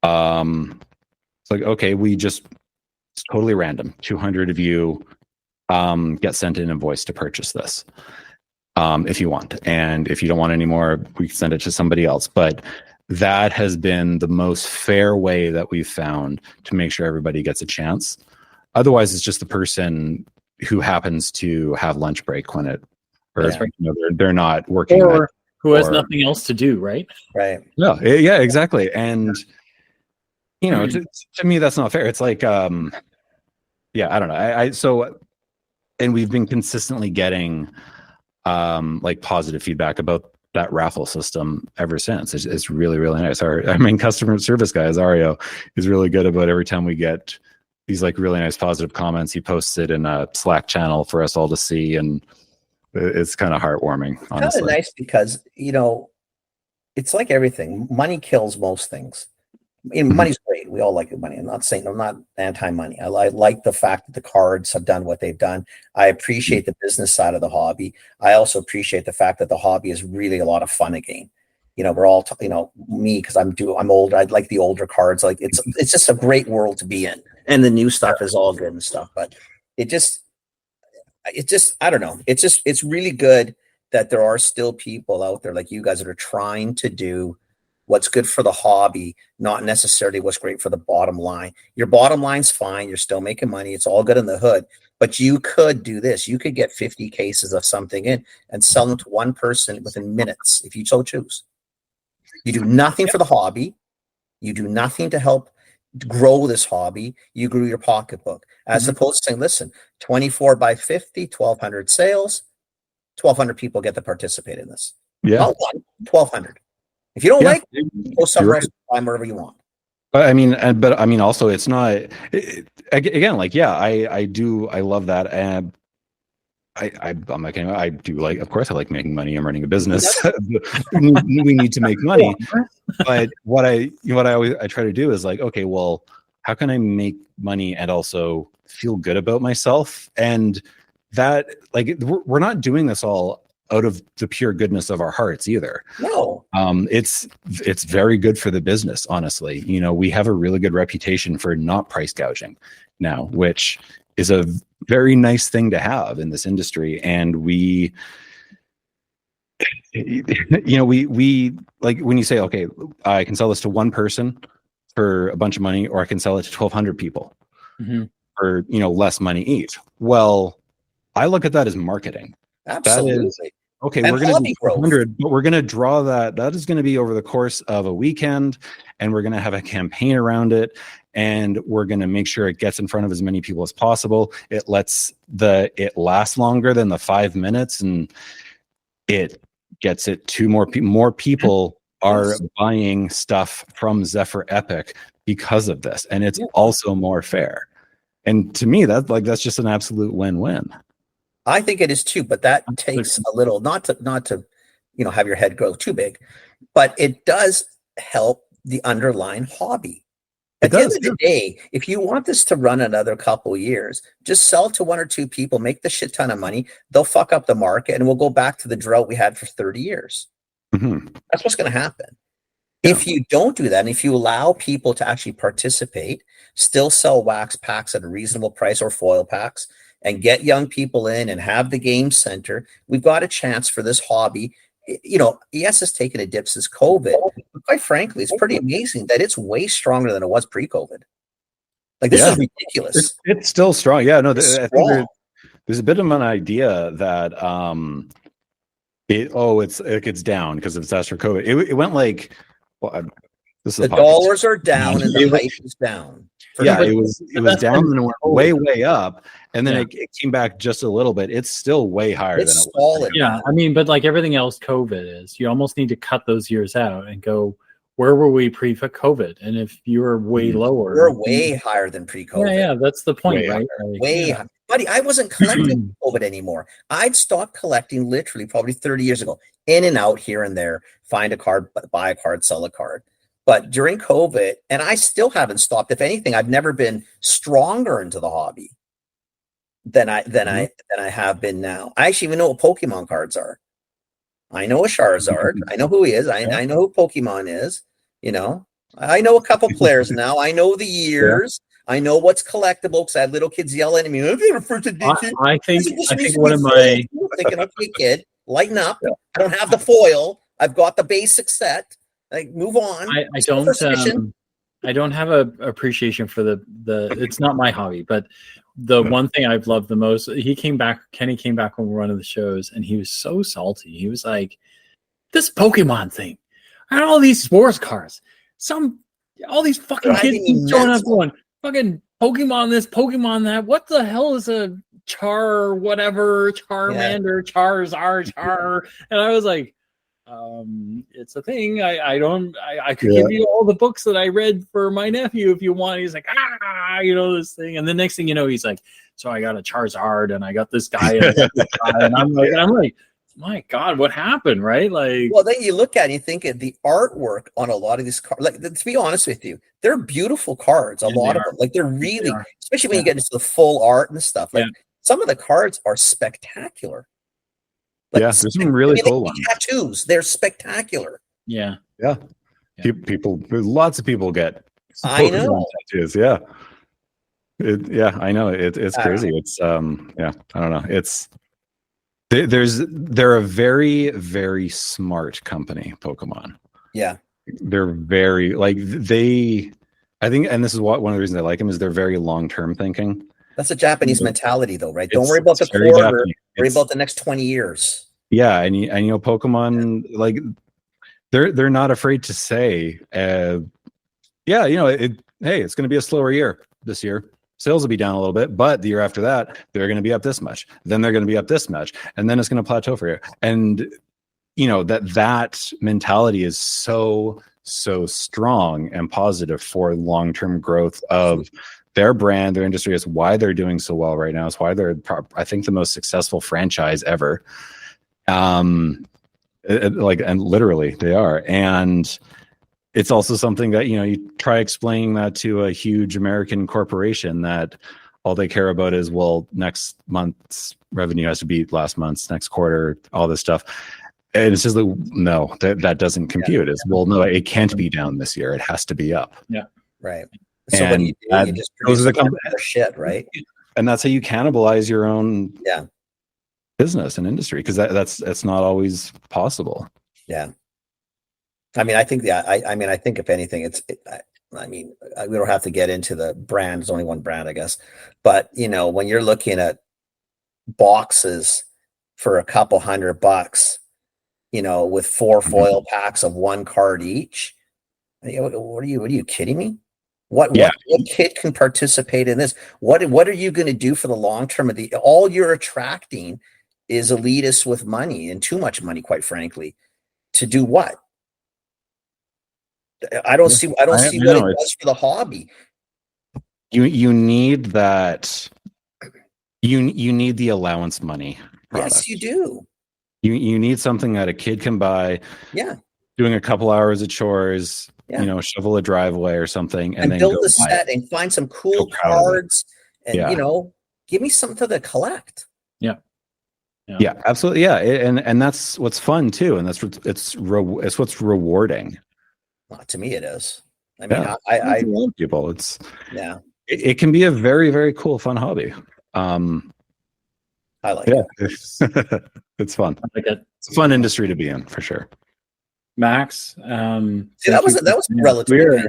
It's like, okay, it's totally random. 200 of you get sent an invoice to purchase this if you want. And if you don't want any more, we send it to somebody else. But that has been the most fair way that we've found to make sure everybody gets a chance. Otherwise, it's just the person who happens to have lunch break when they're not working. Or who has nothing else to do, right? Right. No, yeah, exactly. And, to me, that's not fair. It's like, I don't know. And we've been consistently getting like positive feedback about that raffle system ever since. It's really, really nice. Our main customer service guy, Azario, is really good about every time we get these like really nice positive comments. He posts it in a Slack channel for us all to see, and it's kind of heartwarming. Honestly, kind of nice because it's like everything. Money kills most things. Money's great. We all like money. I'm not saying I'm not anti-money. I like the fact that the cards have done what they've done. I appreciate the business side of the hobby. I also appreciate the fact that the hobby is really a lot of fun again. We're all, me, because I'm older. I'd like the older cards. Like it's just a great world to be in. And the new stuff is all good and stuff, but it just, I don't know. It's really good that there are still people out there like you guys that are trying to do what's good for the hobby, not necessarily what's great for the bottom line. Your bottom line's fine. You're still making money. It's all good in the hood. But you could do this. You could get 50 cases of something in and sell them to one person within minutes if you so choose. You do nothing for the hobby. You do nothing to help grow this hobby. You grew your pocketbook. As opposed to saying, listen, 24 by 50, 1,200 sales, 1,200 people get to participate in this. Yeah. Not one, 1,200. If you don't like it, go somewhere else, buy wherever you want. I mean, but I mean, also, it's not again. Like, yeah, I love that, and I'm like, I do like. Of course, I like making money. I'm running a business. we need to make money. But what I always try to do is like, okay, well, how can I make money and also feel good about myself? And that, like, we're not doing this all out of the pure goodness of our hearts either. No. It's very good for the business, honestly. You know, we have a really good reputation for not price gouging now, which is a very nice thing to have in this industry. And we like when you say, okay, I can sell this to one person for a bunch of money, or I can sell it to 1,200 people for, less money each. Well, I look at that as marketing. Absolutely. That is, okay, And we're going to do growth. 100, but we're going to draw that. That is going to be over the course of a weekend, and we're going to have a campaign around it, and we're going to make sure it gets in front of as many people as possible. It lasts longer than the 5 minutes, and it gets it to more people. More people are buying stuff from Zephyr Epic because of this, and it's also more fair. And to me, that's just an absolute win-win. I think it is too, but that takes a little, not to have your head grow too big, but it does help the underlying hobby. At the end of the day, if you want this to run another couple years, just sell to one or two people, make the shit ton of money. They'll fuck up the market, and we'll go back to the drought we had for 30 years. That's what's going to happen. Yeah. If you don't do that, and if you allow people to actually participate, still sell wax packs at a reasonable price or foil packs, and get young people in and have the game center, we've got a chance for this hobby. Yes, it's taken a dip since COVID, but quite frankly, it's pretty amazing that it's way stronger than it was pre-COVID. Like, this is ridiculous. It's still strong. Yeah, no, I think there's a bit of an idea that it gets down because it's after COVID. It went like, the dollars are down and the hype is down. Yeah, it was down and it went way up, and then it came back just a little bit. It's still way higher than it was. Yeah, I mean, but like everything else COVID is, you almost need to cut those years out and go, where were we pre-COVID? And if you're way lower, we're way higher than pre-COVID. Yeah, that's the point, right? Way higher. Buddy, I wasn't collecting COVID anymore. I'd stopped collecting literally probably 30 years ago. In and out here and there, find a card, buy a card, sell a card. But during COVID, and I still haven't stopped. If anything, I've never been stronger into the hobby than I have been now. I actually even know what Pokemon cards are. I know a Charizard. I know who he is. I know who Pokemon is. I know a couple players now. I know the years. I know what's collectible because I had little kids yelling at me. I think one of my thinking, okay, kid, lighten up. I don't have the foil. I've got the basic set. Like, move on. I don't have a appreciation for the it's not my hobby, but the one thing I've loved the most, Kenny came back when we were one of the shows, and he was so salty. He was like, this Pokemon thing, I had all these sports cards, all these fucking kids showing up going, fucking Pokemon this, Pokemon that. What the hell is a Charmander, Charizard, and I was like, it's a thing. I could give you all the books that I read for my nephew if you want. He's like, this thing. And the next thing you know, he's like, so I got a Charizard and I got this guy. And I'm like, my God, what happened? Right? Like, well, then you look at it and you think of the artwork on a lot of these cards. Like, to be honest with you, they're beautiful cards. A lot of them, like, they're really, especially when you get into the full art and stuff. Like, some of the cards are spectacular. Like, there's some really cool ones. Tattoos, they're spectacular. Yeah. People, lots of people get. I know. Tattoos. Yeah. I know. It's crazy. It's I don't know. It's they're a very, very smart company, Pokemon. Yeah. they're very like they. I think, and this is what one of the reasons I like them is they're very long-term thinking. That's a Japanese mentality, though, right? Don't It's- worry about the it's very quarter. Japanese. Worry It's- about the next 20 years. Yeah, and you know, Pokemon, like they're not afraid to say, yeah, you know, hey, it's going to be a slower year this year. Sales will be down a little bit, but the year after that, they're going to be up this much. Then they're going to be up this much, and then it's going to plateau for you. And you know that mentality is so strong and positive for long-term growth of their brand, their industry. Is why they're doing so well right now. It's why they're, I think, the most successful franchise ever. Like, and literally they are. And it's also something that, you know, you try explaining that to a huge American corporation that all they care about is, well, next month's revenue has to beat last month's, next quarter, all this stuff. And it's just like, no, that doesn't compute. It's, well, no, it can't be down this year. It has to be up. Yeah. Right. So what do you do? You just those produce are the other shit, right? And that's how you cannibalize your own Yeah. business and industry, because that's not always possible. Yeah. I mean, I think I think if anything, we don't have to get into the brand. There's only one brand, I guess. But you know, when you're looking at boxes for a couple $100, you know, with 4 foil packs of 1 card each, what are you kidding me? What kid can participate in this? What are you going to do for the long term? All you're attracting is elitists with money, and too much money, quite frankly, to do what? I don't see what it does for the hobby. You need that. You need the allowance money product. Yes, you do. You need something that a kid can buy. Yeah. Doing a couple hours of chores, Yeah. you know, shovel a driveway or something, and then build go a set and find some cool Go proud of it. cards, and Yeah. you know, give me something to collect. Yeah, absolutely. Yeah, and that's what's fun too, and it's what's rewarding. Well, to me, it is. I mean, Yeah. I A lot of people, yeah, it can be a very, very cool, fun hobby. I like Yeah, it. it's fun. I like it. It's a fun industry to be in for sure. Max. See, that was relatively.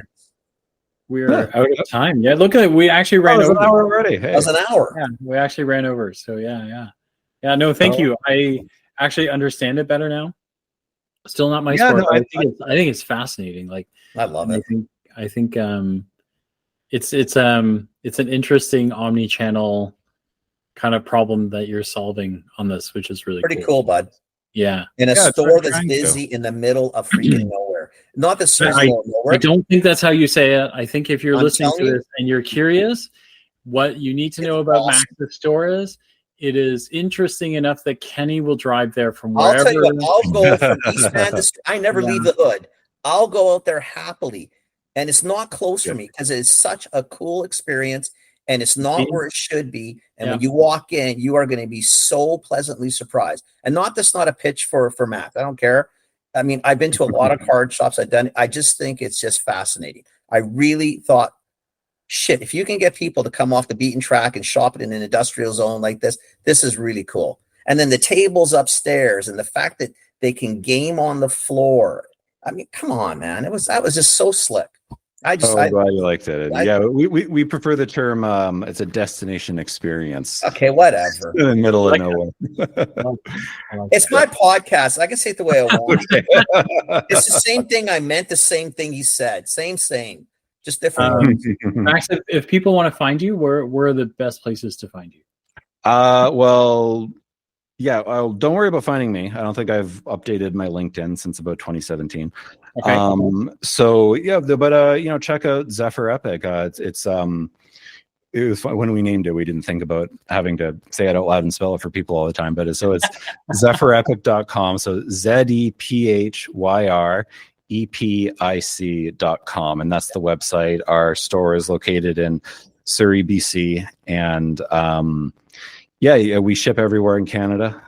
We're out of time. Yeah, look at we actually ran over an hour already. Hey. That was an hour. Yeah, we actually ran over. So yeah. No, thank you. I actually understand it better now. Still not my sport. no, I think it's fascinating. Like I love it. I think it's an interesting omni-channel kind of problem that you're solving on this, which is really Pretty cool, bud. Yeah. In a Yeah, it's store what I'm that's trying to. busy in the middle of freaking nowhere. Not the store I nowhere. don't think that's how you say it. I think if you're I'm listening telling to you. this and you're curious, what you need to know about awesome. Max's store is it is interesting enough that Kenny will drive there from I'll wherever. tell you what, I'll go from East Van to I never Yeah. leave the hood. I'll go out there happily. And it's not close for me because it's such a cool experience and it's not where it should be. And when you walk in, you are going to be so pleasantly surprised. And that's not a pitch for Matt. I don't care. I mean, I've been to a lot of card shops. I just think it's just fascinating. I really thought, shit, if you can get people to come off the beaten track and shop it in an industrial zone like this is really cool. And then the tables upstairs and the fact that they can game on the floor. I mean, come on, man. That was just so slick. I'm glad you liked it. Yeah, we prefer the term it's a destination experience. Okay, whatever. In the middle of nowhere. It's my podcast. I can say it the way I want. It's the same thing I meant, the same thing he said. Same. Just different. Max, if people want to find you, where are the best places to find you? Well, yeah. Don't worry about finding me. I don't think I've updated my LinkedIn since about 2017. Okay. So yeah, but check out Zephyr Epic. It was fun when we named it. We didn't think about having to say it out loud and spell it for people all the time. But it's zephyrepic.com. So ZEPHYREPIC.com. And that's the website. Our store is located in Surrey, BC. And we ship everywhere in Canada.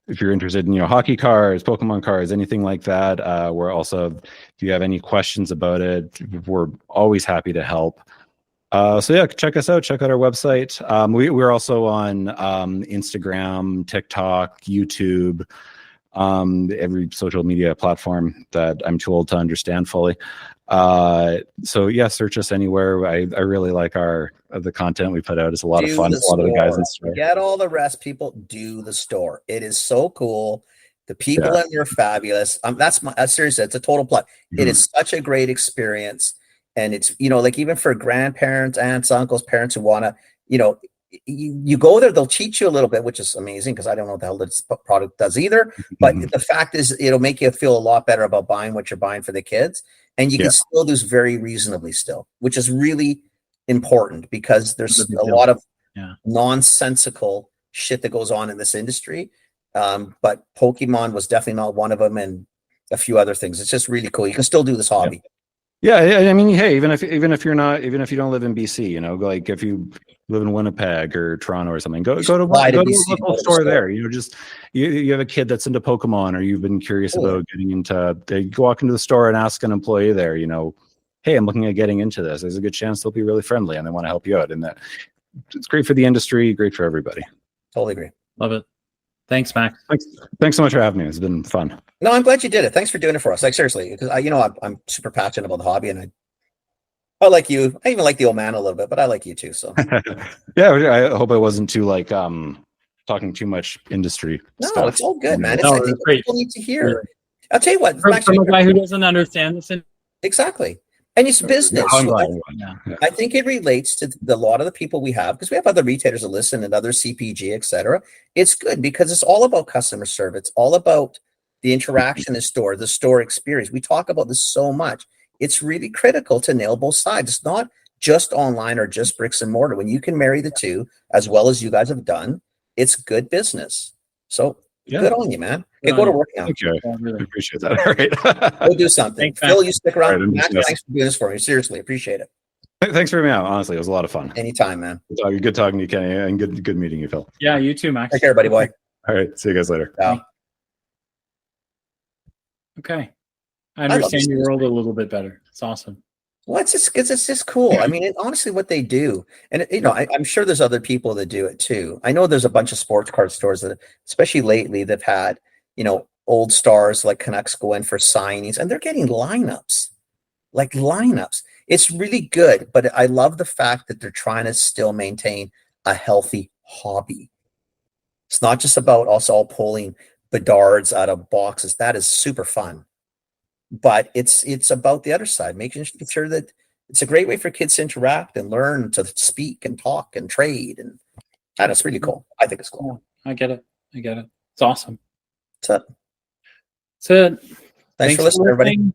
If you're interested in hockey cards, Pokemon cards, anything like that, we're also, if you have any questions about it, we're always happy to help. Check us out. Check out our website. We're also on Instagram, TikTok, YouTube. every social media platform that I'm too old to understand fully. So yeah, search us anywhere. I really like the content we put out. It's a lot of fun. A lot of the guys in the store. Forget all the rest, people. Do the store. It is so cool. The people in there are fabulous. That's seriously, it's a total plug. It is such a great experience. And it's, like even for grandparents, aunts, uncles, parents who want to, you go there, they'll cheat you a little bit, which is amazing because I don't know what the hell this product does either. But the fact is, it'll make you feel a lot better about buying what you're buying for the kids. And you can still do this very reasonably still, which is really important because there's a lot of nonsensical shit that goes on in this industry. But Pokemon was definitely not one of them, and a few other things. It's just really cool. You can still do this hobby. Yeah, I mean, hey, even if you don't live in BC, like if you live in Winnipeg or Toronto or something, go to a local store there. You have a kid that's into Pokemon, or you've been curious about getting into. You walk into the store and ask an employee there, hey, I'm looking at getting into this. There's a good chance they'll be really friendly and they want to help you out. And that it's great for the industry, great for everybody. Totally agree. Love it. Thanks, Max. Thanks so much for having me. It's been fun. No, I'm glad you did it. Thanks for doing it for us. Like seriously, because I'm super passionate about the hobby, and I like you. I even like the old man a little bit, but I like you too. So yeah, I hope I wasn't too talking too much industry. No, stuff. it's all good, man. No, It's what great. people need to hear. I'll tell you what. From a guy who doesn't understand this. Exactly. And it's business. I'm So glad. I think it relates to a lot of the people we have, because we have other retailers that listen and other CPG, et cetera. It's good because it's all about customer service. It's all about the interaction in the store experience. We talk about this so much. It's really critical to nail both sides. It's not just online or just bricks and mortar. When you can marry the two, as well as you guys have done, it's good business. So good on you, man. Okay, go to work now. Thank you. I appreciate that. All right. Go do something. Thanks, Phil, you stick around. Right, Max, thanks for doing this for me. Seriously, appreciate it. Thanks for having me out. Honestly, it was a lot of fun. Anytime, man. Good talking to you, Kenny, and good meeting you, Phil. Yeah, you too, Max. Take care, buddy boy. All right. See you guys later. Ciao. Okay. I love understand this your world a little bit better. It's awesome. Well, it's just cool. I mean, honestly, what they do, and I'm sure there's other people that do it too. I know there's a bunch of sports card stores that, especially lately, they've had, old stars like Canucks go in for signings, and they're getting lineups. It's really good, but I love the fact that they're trying to still maintain a healthy hobby. It's not just about us all pulling Bedards out of boxes. That is super fun. But it's about the other side, making sure that it's a great way for kids to interact and learn to speak and talk and trade. And it's really cool. I think it's cool. I get it. It's awesome. That's it. That's it. Thanks for listening, everybody.